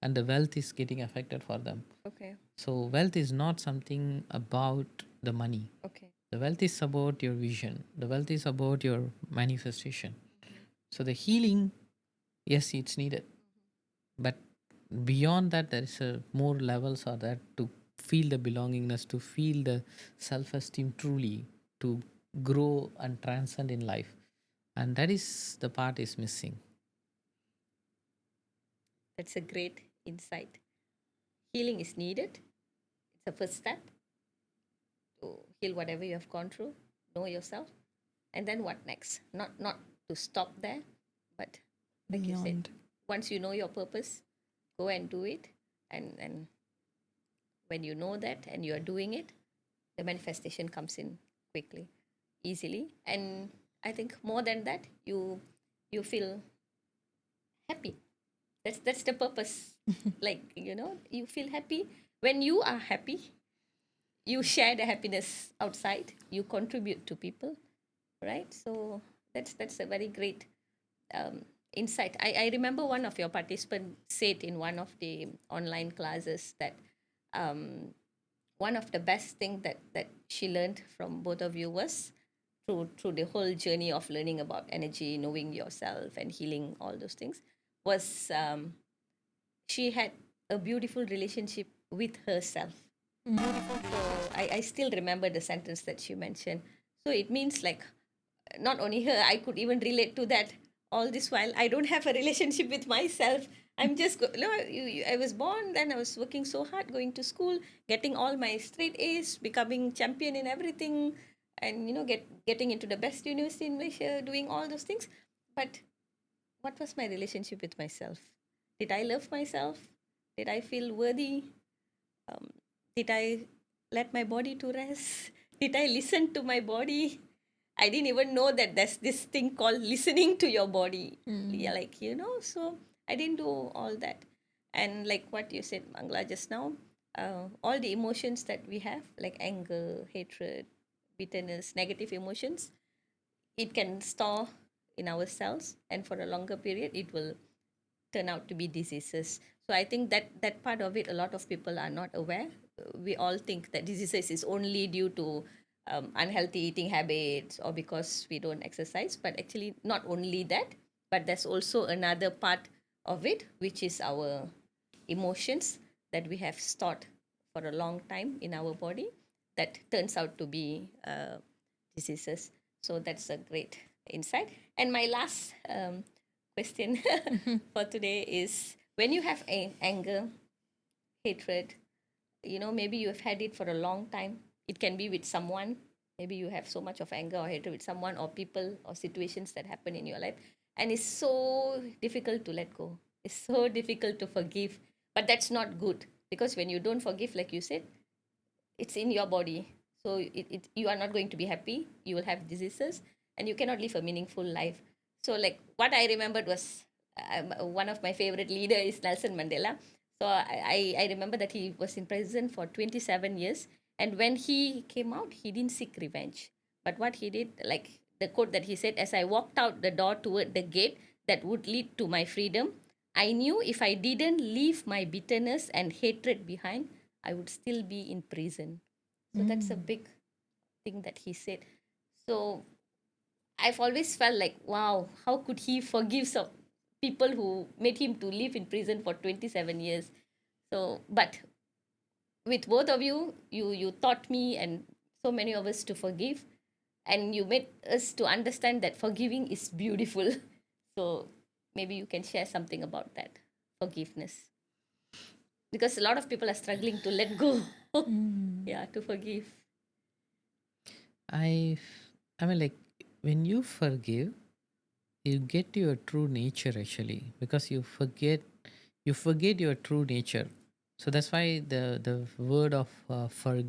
and the wealth is getting affected for them. Okay. So wealth is not something about the money. Okay. The wealth is about your vision. The wealth is about your manifestation. So the healing, yes, it's needed. But beyond that, there is a more levels are that to feel the belongingness, to feel the self-esteem truly, to grow and transcend in life. And that is the part is missing. That's a great insight. Healing is needed. It's a first step to heal whatever you have gone through, know yourself, and then what next? Not to stop there, but like you said, Beyond. once you know your purpose, go and do it. And when you know that and you are doing it, the manifestation comes in quickly, easily. And I think more than that, you feel happy. That's the purpose. Like, you feel happy. When you are happy, you share the happiness outside, you contribute to people, right? So that's a very great um, insight. I remember one of your participants said in one of the online classes that one of the best thing that she learned from both of you was through the whole journey of learning about energy, knowing yourself, and healing all those things was she had a beautiful relationship with herself. So I still remember the sentence that she mentioned. So it means like not only her, I could even relate to that. All this while I don't have a relationship with myself. I'm just I was born, then I was working so hard, going to school, getting all my straight A's, becoming champion in everything, and getting into the best university in Malaysia, doing all those things. But what was my relationship with myself? Did I love myself? Did I feel worthy? um, did I let my body to rest? Did I listen to my body? I didn't even know that there's this thing called listening to your body. Yeah, like, so I didn't do all that. And like what you said, Mangla, just now, all the emotions that we have, like anger, hatred, bitterness, negative emotions, it can store in our cells, and for a longer period it will turn out to be diseases. So I think that part of it, a lot of people are not aware. We all think that diseases is only due to unhealthy eating habits or because we don't exercise, but actually not only that, but there's also another part of it, which is our emotions that we have stored for a long time in our body that turns out to be diseases. So that's a great insight. And my last question for today is, when you have anger, hatred, maybe you have had it for a long time. It can be with someone. Maybe you have so much of anger or hatred with someone or people or situations that happen in your life. And it's so difficult to let go. It's so difficult to forgive. But that's not good, because when you don't forgive, like you said, it's in your body. So you are not going to be happy. You will have diseases and you cannot live a meaningful life. So, like, what I remembered was one of my favorite leader is Nelson Mandela. So I remember that he was in prison for 27 years. And when he came out, he didn't seek revenge. But what he did, like the quote that he said, as I walked out the door toward the gate that would lead to my freedom, I knew if I didn't leave my bitterness and hatred behind, I would still be in prison. So that's a big thing that he said. So I've always felt like, wow, how could he forgive some people who made him to live in prison for 27 years? So, but with both of you, you taught me and so many of us to forgive, and you made us to understand that forgiving is beautiful. So maybe you can share something about that forgiveness, because a lot of people are struggling to let go. Yeah, to forgive. I, I mean, like when you forgive, you get your true nature actually, because you forget your true nature. So that's why the word of FORG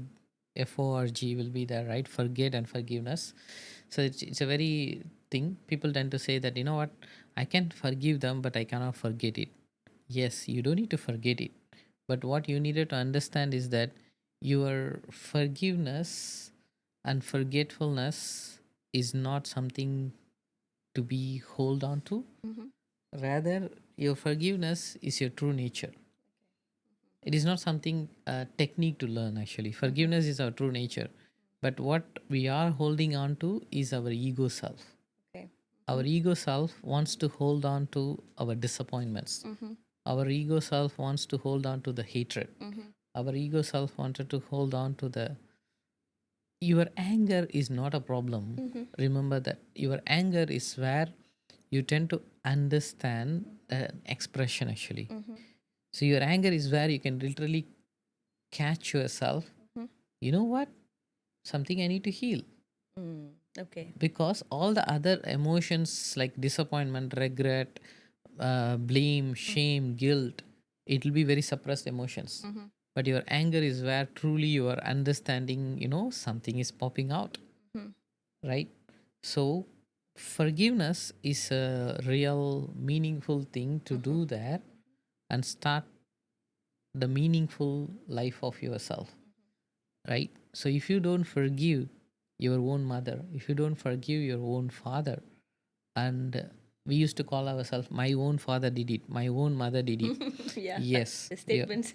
will be there, right? Forget and forgiveness. So it's a very thing. People tend to say that, you know what, I can forgive them, but I cannot forget it. Yes, you don't need to forget it. But what you needed to understand is that your forgiveness and forgetfulness is not something to be hold on to. Mm-hmm. Rather, your forgiveness is your true nature. It is not something technique to learn actually. Forgiveness is our true nature. But what we are holding on to is our ego self. Okay. Our ego self wants to hold on to our disappointments, Mm-hmm. Our ego self wants to hold on to the hatred. Our ego self wanted to hold on to the. Your anger is not a problem. Remember that your anger is where you tend to understand the expression actually. So your anger is where you can literally catch yourself. You know what? Something I need to heal. Mm. Okay. Because all the other emotions like disappointment, regret, blame, shame, guilt, it will be very suppressed emotions. But your anger is where truly you are understanding, something is popping out, right? So forgiveness is a real meaningful thing to do there and start the meaningful life of yourself, right? So if you don't forgive your own mother, if you don't forgive your own father, and we used to call ourselves, my own father did it, my own mother did it. Yeah. Yes, The statements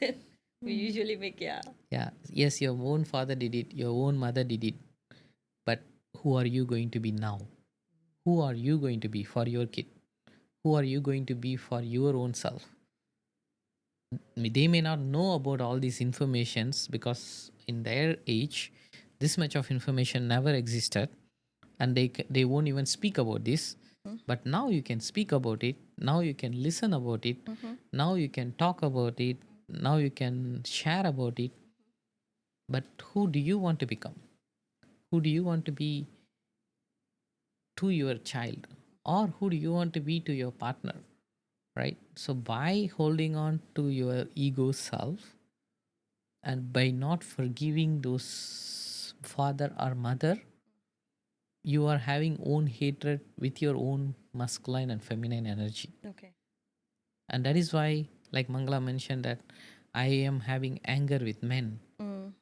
we usually make. Yeah. yeah, yes, your own father did it, your own mother did it. But who are you going to be now? Who are you going to be for your kid? Who are you going to be for your own self? They may not know about all these informations because in their age this much of information never existed, and they won't even speak about this. But now you can speak about it, now you can listen about it, now you can talk about it, now you can share about it. But who do you want to become? Who do you want to be to your child, or who do you want to be to your partner, right? So by holding on to your ego self and by not forgiving those father or mother, you are having own hatred with your own masculine and feminine energy. Okay. And that is why, like Mangala mentioned, that I am having anger with men, Mm.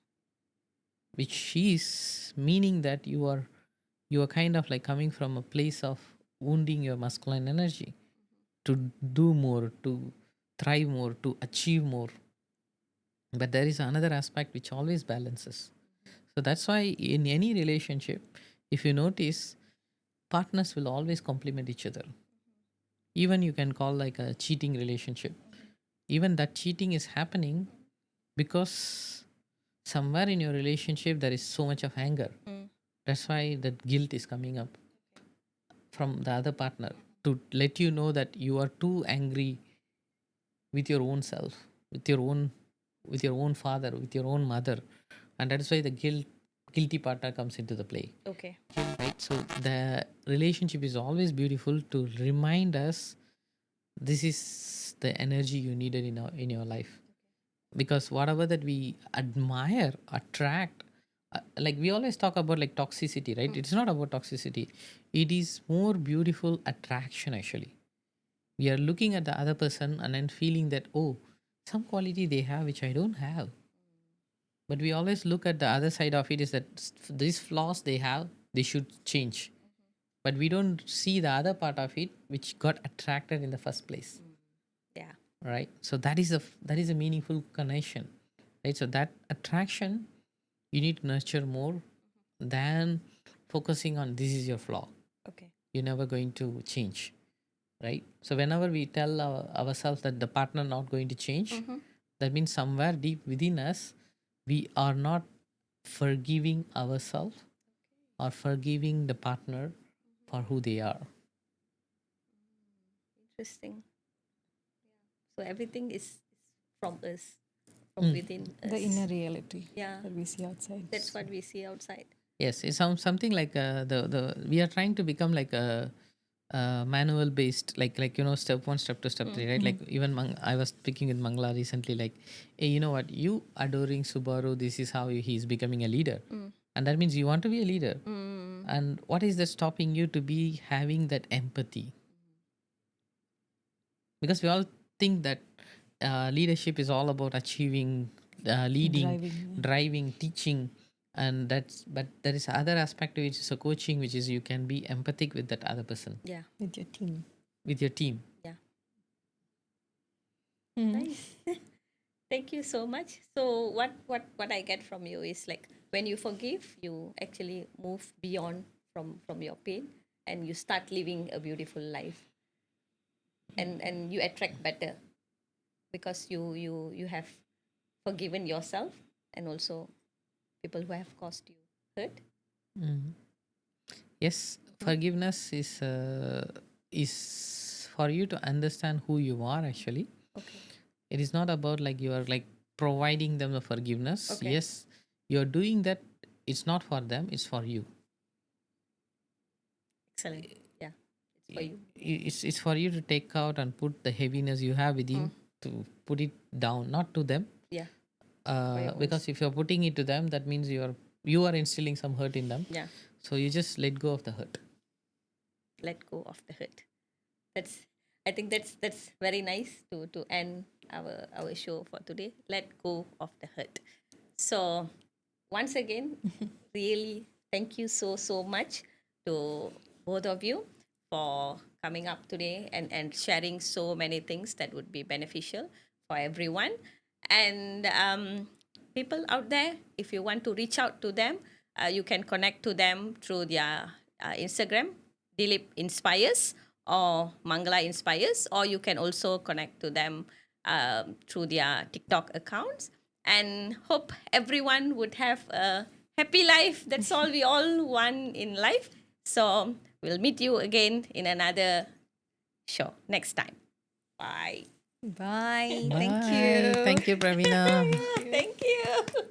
which is meaning that you are kind of like coming from a place of wounding your masculine energy to do more, to thrive more, to achieve more. But there is another aspect which always balances. So that's why in any relationship, if you notice, partners will always complement each other. Even you can call like a cheating relationship. Even that cheating is happening because somewhere in your relationship there is so much of anger. That's why that guilt is coming up from the other partner to let you know that you are too angry with your own self, with your own father, with your own mother. And that's why the guilty partner comes into the play. Okay. Right, so the relationship is always beautiful to remind us this is the energy you needed in your life. Because whatever that we admire, attract, like we always talk about like toxicity, right? It's not about toxicity, it is more beautiful attraction actually. We are looking at the other person and then feeling that, oh, some quality they have which I don't have. But we always look at the other side of it, is that these flaws they have, they should change. But we don't see the other part of it which got attracted in the first place, Yeah. right? So that is a meaningful connection, right? So that attraction you need to nurture more than focusing on this is your flaw, Okay. you're never going to change, right? So whenever we tell ourselves that the partner not going to change, that means somewhere deep within us we are not forgiving ourselves or forgiving the partner for who they are. Interesting. So everything is from us, from within us. The inner reality Yeah. that we see outside. That's what we see outside. Yes, it sounds something like the we are trying to become like a manual based, like step one, step two, step three, right? Like even I was speaking with Mangla recently, like, hey, you know what, you adoring Subaru, this is how he's becoming a leader, and that means you want to be a leader. And what is that stopping you to be having that empathy? Because we all think that leadership is all about achieving, leading, Driving, yeah. driving, teaching, and that's, but there is other aspect which is a coaching, which is you can be empathic with that other person, Yeah. With your team. with your team. Yeah. Mhm. Nice. Thank you so much. So what I get from you is like when you forgive, you actually move beyond from your pain and you start living a beautiful life. And you attract better. because you have forgiven yourself and also people who have caused you hurt. Mm. Yes, forgiveness is for you to understand who you are actually. Okay. It is not about like you are like providing them the forgiveness. Okay. Yes, you're doing that. It's not for them, it's for you. Excellent. Yeah. It's for you. It's for you to take out and put the heaviness you have within to put it down, not to them. Yeah. For your own. Because if you're putting it to them, that means you are instilling some hurt in them. Yeah. So you just let go of the hurt. Let go of the hurt. That's I think that's very nice to end our show for today. Let go of the hurt. So once again, really thank you so much to both of you for coming up today and sharing so many things that would be beneficial for everyone. And people out there, if you want to reach out to them, you can connect to them through their Instagram, Dilip Inspires or Mangala Inspires, or you can also connect to them through their TikTok accounts. And hope everyone would have a happy life. That's all we all want in life. So we'll meet you again in another show next time. Bye. Bye. Thank Bye. you. Thank you, Pravina. Thank you.